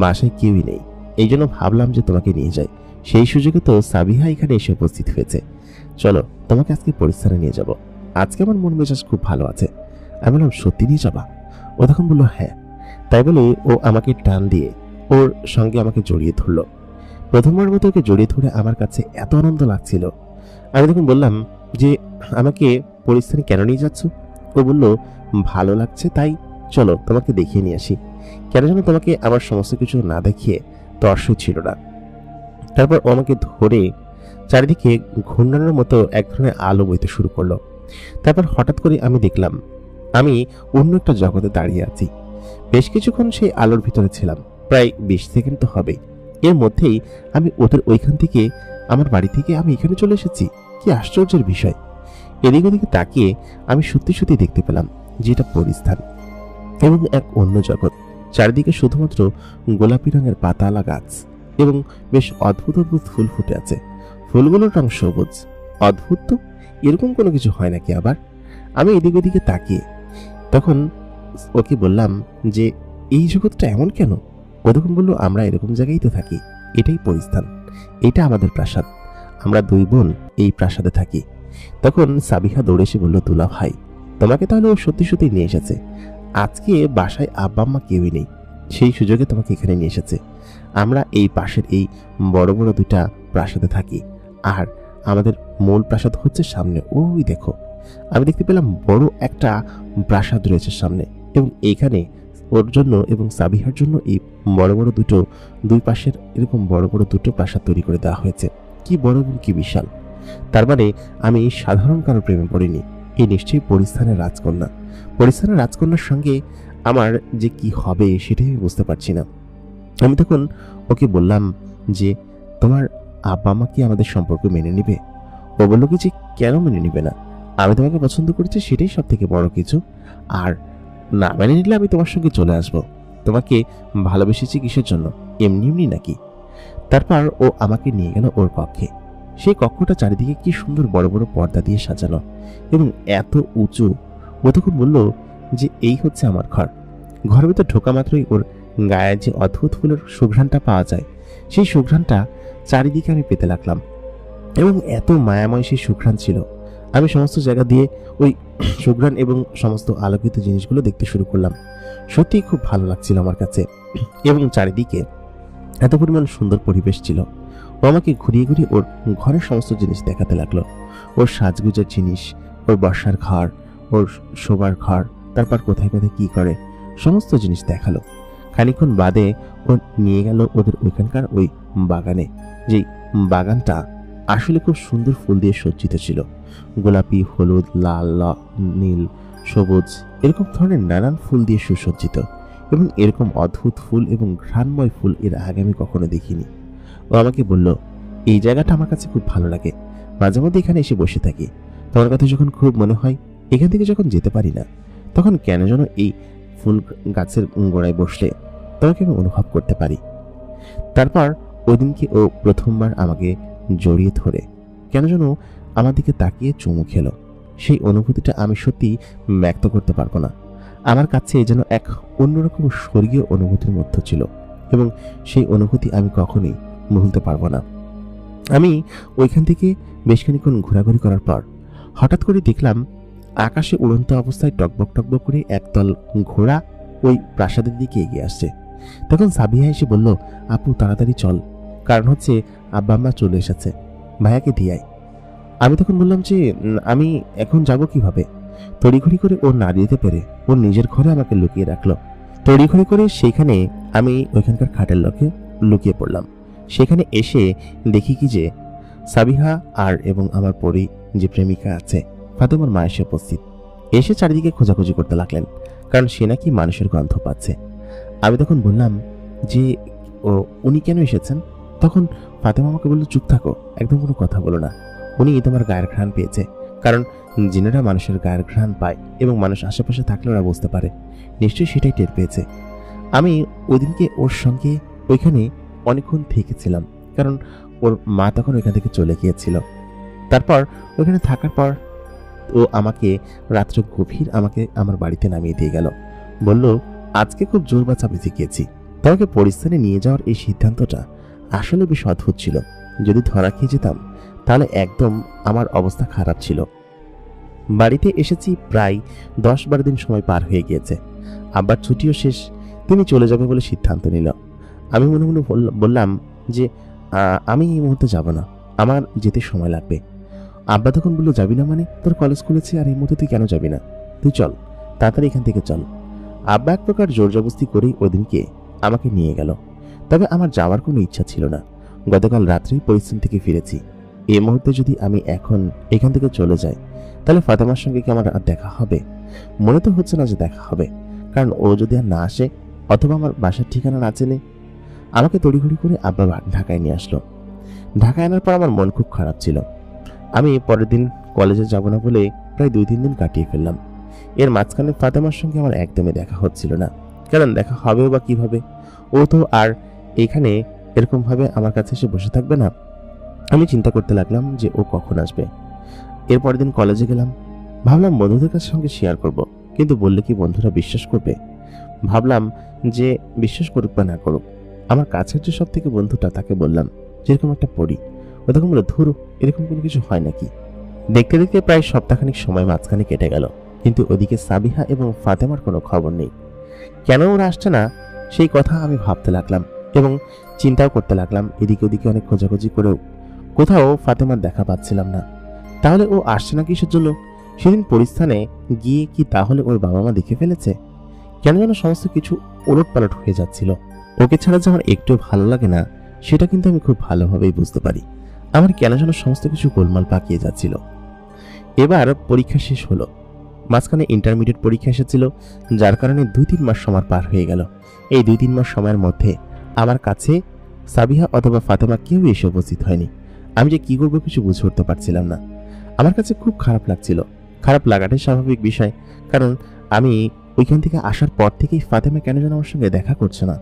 বাসায় কেউই নেই, এই জন্য ভাবলাম যে তোমাকে নিয়ে যাই। সেই সুযোগে তো সাবিহা এখানে এসে উপস্থিত হয়েছে। চলো তোমাকে আজকে পরিস্থানে নিয়ে যাব। আজকে আমার মন মেজাজ খুব ভালো আছে। আমি বললাম, সত্যি নিয়ে যাবা? ও তখন বলল, হ্যাঁ। তাই বলে ও আমাকে টান দিয়ে ওর সঙ্গে আমাকে জড়িয়ে ধরলো। প্রথমবার মতো ওকে জড়িয়ে ধরে আমার কাছে এত আনন্দ লাগছিল। আমি তখন বললাম যে, আমাকে পরিস্থানে কেন নিয়ে যাচ্ছ? ও বলল, ভালো লাগছে তাই, চলো তোমাকে দেখিয়ে নিয়ে আসি। কেন যেন তোমাকে আমার সমস্ত কিছু না দেখিয়ে তর্সই ছিল না। তারপর ও আমাকে ধরে চারিদিকে ঘূর্ণানোর মতো এক ধরনের আলো বইতে শুরু করলো। তারপর হঠাৎ করে আমি দেখলাম আমি অন্য একটা জগতে দাঁড়িয়ে আছি। বেশ কিছুক্ষণ সেই আলোর ভিতরে ছিলাম, প্রায় 20 সেকেন্ড তো হবেই। এর মধ্যেই আমি ওদের ওইখান থেকে, আমার বাড়ি থেকে আমি এখানে চলে এসেছি। কি আশ্চর্যের বিষয়! এদিক ওদিকে তাকিয়ে আমি সত্যি সত্যি দেখতে পেলাম যে এটা পরিস্থান এবং এক অন্য জগৎ। চারিদিকে শুধুমাত্র গোলাপি রঙের পাতাওয়ালা গাছ এবং বেশ অদ্ভুত অদ্ভুত ফুল ফুটে আছে। ফুলগুলোর রং সবুজ। অদ্ভুত তো, এরকম কোনো কিছু হয় নাকি আবার? আমি এদিক ওদিকে তাকিয়ে তখন ওকে বললাম যে, এই জগৎটা এমন কেন? ও তখন বলল, আমরা এরকম জায়গায় তো থাকি, এটাই পরিস্থান, এটা আমাদের প্রাসাদ, আমরা দুই বোন এই প্রাসাদে থাকি। তখন সাবিহা দৌড়ে এসে বলল, দুলা ভাই, তোমাকে তাহলে ও সত্যি সত্যি নিয়ে এসেছে। আজকে বাসায় আব্বা আম্মা কেউই নেই, সেই সুযোগে তোমাকে এখানে নিয়ে এসেছে। আমরা এই পাশের এই বড় বড় দুইটা প্রাসাদে থাকি, আর আমাদের মূল প্রাসাদ হচ্ছে সামনে, ওই দেখো। আমি দেখতে পেলাম বড় একটা প্রাসাদ রয়েছে সামনে, এবং এইখানে ওর জন্য এবং সাবিহার জন্য এই বড় বড় দুই পাশের এরকম বড় বড় দুটো প্রাসাদ তৈরি করে দেওয়া হয়েছে। কি বড় এবং কি বিশাল! তার মানে আমি সাধারণ কারো প্রেমে পড়িনি, এই নিশ্চয়ই পরিস্থানের রাজকন্যা। পরিস্থানের রাজকন্যার সঙ্গে আমার যে কি হবে সেটাই আমি বুঝতে পারছি না। আমি তখন ওকে বললাম যে, তোমার আব্বা মা কি আমাদের সম্পর্ক মেনে নিবে? ও বলল কি যে, কেন মেনে নিবে না? আমি তোমাকে পছন্দ করেছি, সেটাই সব থেকে বড় কিছু। আর না মেনে নিলে আমি তোমার সঙ্গে চলে আসব। তোমাকে ভালোবেসেছি কিসের জন্য, এমনি এমনি নাকি? তারপর ও আমাকে নিয়ে গেল ওর কক্ষে। সেই কক্ষটা চারিদিকে কি সুন্দর বড় বড় পর্দা দিয়ে সাজানো এবং এত উঁচু। ও তখন বলল যে, এই হচ্ছে আমার ঘর। ঘরের ভিতর ঢোকা মাত্রই ওর গায়ে যে অদ্ভুত ফুলের সুঘ্রাণটা পাওয়া যায়, সেই সুঘ্রাণটা চারিদিকে আমি পেতে লাগলাম এবং এত মায়াময় সেই সুঘ্রাণ ছিল। আমি সমস্ত জায়গা দিয়ে ওই সুঘ্রাণ এবং সমস্ত আলোকিত জিনিসগুলো দেখতে শুরু করলাম। সত্যিই খুব ভালো লাগছিল আমার কাছে, এবং চারিদিকে এত পরিমাণ সুন্দর পরিবেশ ছিল। ও আমাকে ঘুরিয়ে ঘুরিয়ে ওর ঘরের সমস্ত জিনিস দেখাতে লাগলো। ওর সাজগুজের জিনিস, ওর বসার ঘর, ওর শোবার ঘর, তারপর কোথায় কোথায় কি করে সমস্ত জিনিস দেখালো। খানিকক্ষণ বাদে ও নিয়ে গেল ওদের ওইখানকার ওই বাগানে, যেই বাগানটা আসলে খুব সুন্দর ফুল দিয়ে সজ্জিত ছিল। গোলাপি, হলুদ, লাল, নীল, সবুজ, এরকম ধরনের নানান ফুল দিয়ে সুসজ্জিত, এবং এরকম অদ্ভুত ফুল এবং ঘ্রাণময় ফুল এর আগে আমি কখনো দেখিনি। ও আমাকে বলল, এই জায়গাটা আমার কাছে খুব ভালো লাগে, মাঝে মধ্যে এখানে এসে বসে থাকি। তোমার কথা যখন খুব মনে হয়, এখান থেকে যখন যেতে পারি না, তখন কেন যেন এই ফুল গাছের গোড়ায় বসলে তোমাকে আমি অনুভব করতে পারি। তারপর ওই দিনকে ও প্রথমবার আমাকে জড়িয়ে ধরে কেন যেন আমার দিকে তাকিয়ে চুমু খেলো। সেই অনুভূতিটা আমি সত্যি ব্যক্ত করতে পারবো না। আমার কাছে যেন এক অন্যরকম স্বর্গীয় অনুভূতির মধ্যে ছিল, এবং সেই অনুভূতি আমি কখনোই ভুলতে পারবো না। আমি ওইখান থেকে বেশ খানিকক্ষণ ঘোরাঘুরি করার পর হঠাৎ করে দেখলাম আকাশে উড়ন্ত অবস্থায় টকবক টকবক করে একদল ঘোড়া ওই প্রাসাদের দিকে এগিয়ে আসছে। তখন সাবিহা এসে বলল, আপু তাড়াতাড়ি চল, কারণ হচ্ছে আব্বা আম্মা চলে এসেছে, ভাইয়াকে দিয়াই। আমি তখন বললাম যে, আমি এখন যাব কিভাবে? তড়িঘড়ি করে ও না দিতে পেরে ওর নিজের ঘরে আমাকে লুকিয়ে রাখলো। তড়িঘড়ি করে সেইখানে আমি ওইখানকার খাটের লকে লুকিয়ে পড়লাম। সেখানে এসে দেখি কি যে সাবিহা আর এবং আমার পরি যে প্রেমিকা আছে ফাতেমার মা এসে উপস্থিত। এসে চারিদিকে খোঁজাখুঁজি করতে লাগলেন, কারণ সে নাকি মানুষের গন্ধ পাচ্ছে। আমি তখন বললাম যে, উনি কেন এসেছেন? তখন ফাতেমা আমাকে বলল, চুপ থাকো, একদম কোনো কথা বলো না। উনি তোমার গায়ের ঘ্রাণ পেয়েছে, কারণ জিনেরা মানুষের গায়ের ঘ্রাণ পায় এবং মানুষ আশেপাশে থাকলে ওরা বুঝতে পারে। নিশ্চয়ই সেটাই টের পেয়েছে। আমি ওই দিনকে ওর সঙ্গে ওইখানে অনেকক্ষণ থেকেছিলাম, কারণ ওর মা তখন ওইখান থেকে চলে গিয়েছিল। তারপর ওইখানে থাকার পর ও আমাকে রাত্রে গভীর আমাকে আমার বাড়িতে নামিয়ে দিয়ে গেল। বলল, আজকে খুব জোর বাঁচা বেঁচে গিয়েছি। তোমাকে পরিস্থানে নিয়ে যাওয়ার এই সিদ্ধান্তটা আসলে বেশ অদ্ভুত ছিল। যদি ধরা খেয়ে যেতাম তাহলে একদম আমার অবস্থা খারাপ ছিল। বাড়িতে এসেছি প্রায় 10-12 দিন সময় পার হয়ে গিয়েছে। আব্বার ছুটিও শেষ, তিনি চলে যাবে বলে সিদ্ধান্ত নিল। আমি মনে মনে বললাম যে আমি এই মুহূর্তে যাব না, আমার যেতে সময় লাগবে। আব্বা তখন বলল, যাবি না মানে? তোর কলেজ খুলেছে আর এই মুহূর্তে তুই কেন যাবি না? তুই চল, তাড়াতাড়ি এখান থেকে চল। আব্বা এক প্রকার জোর জবরদস্তি করেই ওদিনকে আমাকে নিয়ে গেল। তবে আমার যাওয়ার কোনো ইচ্ছা ছিল না। গতকাল রাত্রেই পরিশ্রম থেকে ফিরেছি। এই মুহূর্তে যদি আমি এখন এখান থেকে চলে যাই, তাহলে ফাতেমার সঙ্গে কি আমার আর দেখা হবে? মনে তো হচ্ছে না যে দেখা হবে, কারণ ও যদি আর না আসে অথবা আমার বাসার ঠিকানা না চেনে। আমাকে তড়িঘড়ি করে আব্বা ঢাকায় নিয়ে আসলো। ঢাকায় আনার পর আমার মন খুব খারাপ ছিল। আমি পরের দিন কলেজে যাব না বলে প্রায় 2-3 দিন কাটিয়ে ফেললাম। এর মাঝখানে ফাতেমার সঙ্গে আমার একদমই দেখা হচ্ছিল না, কারণ দেখা হবেও বা কিভাবে? ও তো আর এইখানে এরকম ভাবে আমার কাছে এসে বসে থাকবে না। আমি চিন্তা করতে লাগলাম যে ও কখন আসবে। এর পরের দিন কলেজে গেলাম, ভাবলাম বন্ধুদের কাছে সঙ্গে শেয়ার করব, কিন্তু বললে কি বন্ধুরা বিশ্বাস করবে? ভাবলাম যে বিশ্বাস করুক বা না করুক, আমার কাছের যে সব থেকে বন্ধুটা, তাকে বললাম যেরকম একটা পড়ি। ও তখন বলল, ধরো এরকম কোনো কিছু হয় নাকি? দেখতে দেখতে প্রায় সপ্তাহখানিক সময় মাঝখানে কেটে গেল, কিন্তু ওদিকে সাবিহা এবং ফাতেমার কোনো খবর নেই। কেন ওরা আসছে না সেই কথা আমি ভাবতে লাগলাম এবং চিন্তাও করতে লাগলাম। এদিকে ওদিকে অনেক খোঁজাখুঁজি করেও কোথাও ফাতেমার দেখা পাচ্ছিলাম না। তাহলে ও আসছে না কিসের জন্য? সেদিন পরিস্থানে গিয়ে কি তাহলে ওর বাবা মা দেখে ফেলেছে? কেন যেন সমস্ত কিছু ওলটপালট হয়ে যাচ্ছিল। ওকে ছাড়া যে আমার একটু ভালো লাগে না, সেটা কিন্তু আমি খুব ভালোভাবেই বুঝতে পারি। আমার কেন যেন সমস্ত কিছু গোলমাল পাকিয়ে যাচ্ছিল। এবার পরীক্ষা শেষ হলো, মাঝখানে ইন্টারমিডিয়েট পরীক্ষা এসেছিল, যার কারণে 2-3 মাস সময় পার হয়ে গেল। এই 2-3 মাস সময়ের মধ্যে আমার কাছে সাবিহা অথবা ফাতেমা কেউ এসে উপস্থিত হয়নি। আমি যে কি করবো কিছু বুঝে উঠতে পারছিলাম না। আমার কাছে খুব খারাপ লাগছিল। খারাপ লাগাটাই স্বাভাবিক বিষয়, কারণ আমি ওইখান থেকে আসার পর থেকেই ফাতেমা কেন যেন আমার সঙ্গে দেখা করছে না।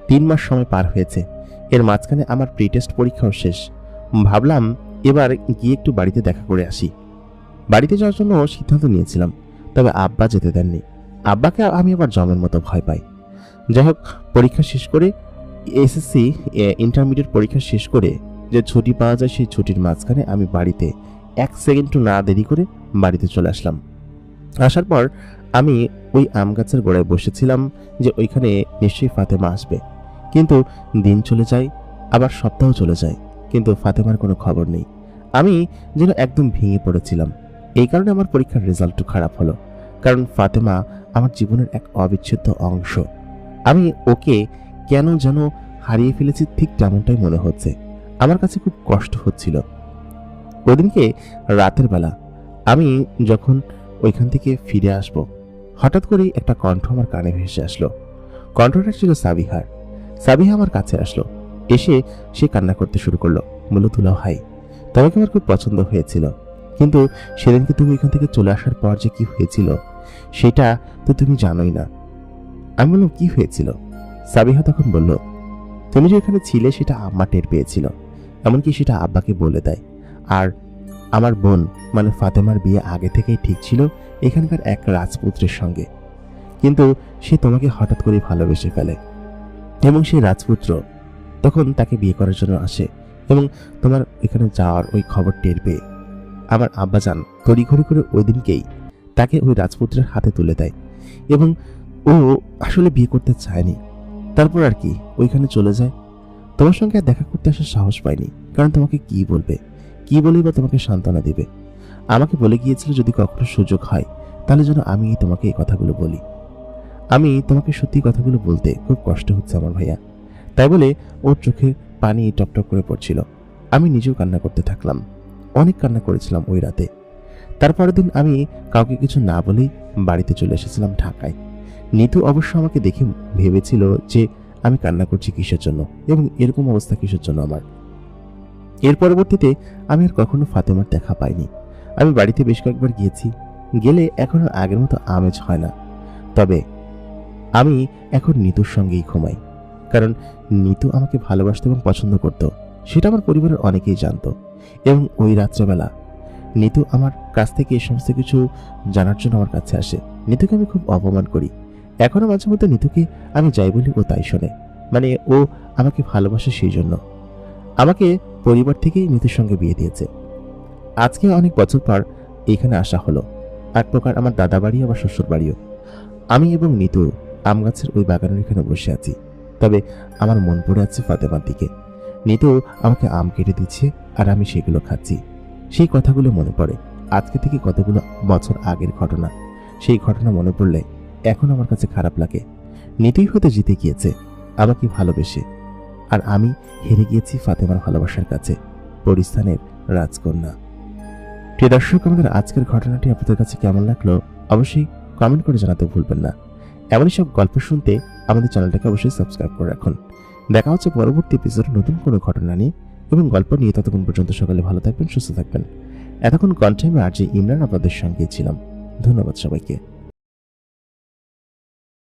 3 মাস সময় পার হয়েছে, এর মাঝখানে আমার প্রি টেস্ট পরীক্ষাও শেষ। ভাবলাম এবার গিয়ে একটু বাড়িতে দেখা করে আসি। বাড়িতে যাওয়ার জন্য সিদ্ধান্ত নিয়েছিলাম, তবে আব্বা যেতে দেননি। আব্বাকে আমি আবার জমের মতো ভয় পাই। যাই হোক, পরীক্ষা শেষ করে এসএসসি ইন্টারমিডিয়েট পরীক্ষা শেষ করে যে ছুটি পাওয়া যায়, সেই ছুটির মাঝখানে আমি বাড়িতে 1 সেকেন্ডও না দেরি করে বাড়িতে চলে আসলাম। আসার পর আমি ওই আম গাছের গোড়ায় বসেছিলাম যে ওইখানে নিশ্চয়ই ফাতেমা আসবে, কিন্তু দিন চলে যায়, আবার সপ্তাহ চলে যায়, কিন্তু ফাতেমার কোনো খবর নেই। আমি যেন একদম ভেঙে পড়েছিলাম। এই কারণে আমার পরীক্ষার রেজাল্টও খারাপ হলো, কারণ ফাতেমা আমার জীবনের এক অবিচ্ছেদ্য অংশ। আমি ওকে কেন যেন হারিয়ে ফেলেছি, ঠিক তেমনটাই মনে হচ্ছে। আমার কাছে খুব কষ্ট হচ্ছিল। ওদিনকে রাতের বেলা আমি যখন ওইখান থেকে ফিরে আসব, হঠাৎ করেই একটা কণ্ঠ আমার কানে ভেসে আসলো। কণ্ঠটা ছিল সাবিহার। সাবিহা আমার কাছে আসলো, এসে সে কান্না করতে শুরু করলো। বলল, দুলাও ভাই, তোমাকে আমার খুব পছন্দ হয়েছিল, কিন্তু সেদিনকে তুমি এখান থেকে চলে আসার পর যে কি হয়েছিল সেটা তো তুমি জানোই না। আমি বললাম, কি হয়েছিল? সাবিহা তখন বলল, তুমি যে এখানে ছিলে সেটা আম্মা টের পেয়েছিল, এমনকি সেটা আব্বাকে বলে দেয়। আর আমার বোন মানে ফাতেমার বিয়ে আগে থেকেই ঠিক ছিল এখানকার এক রাজপুত্রের সঙ্গে, কিন্তু সে তোমাকে হঠাৎ করে ভালোবেসে ফেলে এবং সেই রাজপুত্র তখন তাকে বিয়ে করার জন্য আসে এবং তোমার এখানে যাওয়ার ওই খবর টের পেয়ে আমার আব্বাজান তড়িঘড়ি করে ওই দিনকেই তাকে ওই রাজপুত্রের হাতে তুলে দেয় এবং ও আসলে বিয়ে করতে চায়নি। তারপর আর কি ওইখানে চলে যায়। তোমার সঙ্গে আর দেখা করতে আসার সাহস পায়নি, কারণ তোমাকে কি বলবে, কি বলেই বা তোমাকে সান্ত্বনা দেবে। আমাকে বলে গিয়েছিল যদি কখনো সুযোগ হয় তাহলে যেন আমি তোমাকে এই কথাগুলো বলি। আমি তোমাকে সত্যি কথাগুলো বলতে খুব কষ্ট হচ্ছে আমার ভাইয়া। তাই বলে ওর চোখে পানি টপটপ করে পড়ছিল। আমি নিজেও কান্না করতে থাকলাম, অনেক কান্না করেছিলাম ওই রাতে। তারপরের দিন আমি কাউকে কিছু না বলেই বাড়িতে চলে এসেছিলাম ঢাকায়। নিতু অবশ্য আমাকে দেখে ভেবেছিল যে আমি কান্না করছি কিসের জন্য এবং এরকম অবস্থা কিসের জন্য আমার। এর পরবর্তীতে আমি আর কখনো ফাতেমার দেখা পাইনি। আমি বাড়িতে বেশ কয়েকবার গিয়েছি, গেলে এখন আর আগের মতো আমেজ হয় না। তবে আমি এখন নিতুর সঙ্গেই ঘুমাই, কারণ নিতু আমাকে ভালোবাসত এবং পছন্দ করত, সেটা আমার পরিবারের অনেকেই জানতো। এবং ওই রাত্রেবেলা নিতু আমার কাছ থেকে এই সমস্ত কিছু জানার জন্য আমার কাছে আসে। নিতুকে আমি খুব অপমান করি, এখনো মাঝে মধ্যে নিতুকে আমি যাই বলি ও তাই শোনে, মানে ও আমাকে ভালোবাসে, সেই জন্য আমাকে পরিবার থেকেই নিতুর সঙ্গে বিয়ে দিয়েছে। আজকে অনেক বছর পর এইখানে আসা হলো। এক প্রকার আমার দাদা বাড়ি আবার শ্বশুর বাড়িও। আমি এবং নিতু আম গাছের ওই বাগানের এখানে বসে আছি। তবে আমার মন পড়ে আছে ফাতেমার দিকে। নিতু আমাকে আম কেটে দিচ্ছে আর আমি সেগুলো খাচ্ছি। সেই কথাগুলো মনে পড়ে, আজকে থেকে কতগুলো বছর আগের ঘটনা। সেই ঘটনা মনে পড়লে এখন আমার কাছে খারাপ লাগে। নিতুই হয়তো জিতে গিয়েছে আমাকে ভালোবেসে, আর আমি হেরে গিয়েছি ফাতেমার ভালোবাসার কাছে, পরিস্থানের রাজকন্যা। প্রিয় দর্শক, আমাদের আজকের ঘটনাটি আপনাদের কাছে কেমন লাগলো অবশ্যই কমেন্ট করে জানাতে ভুলবেন না। এমনই সব গল্প শুনতে আমাদের চ্যানেলটাকে অবশ্যই সাবস্ক্রাইব করে রাখুন। দেখা হচ্ছে পরবর্তী এপিসোডে নতুন কোনো ঘটনা নিয়ে এবং গল্প নিয়ে। ততক্ষণ পর্যন্ত সকালে ভালো থাকবেন, সুস্থ থাকবেন। এতক্ষণ কন্টেন্ট আর যে ইমরান আপনাদের সঙ্গে ছিলাম। ধন্যবাদ সবাইকে।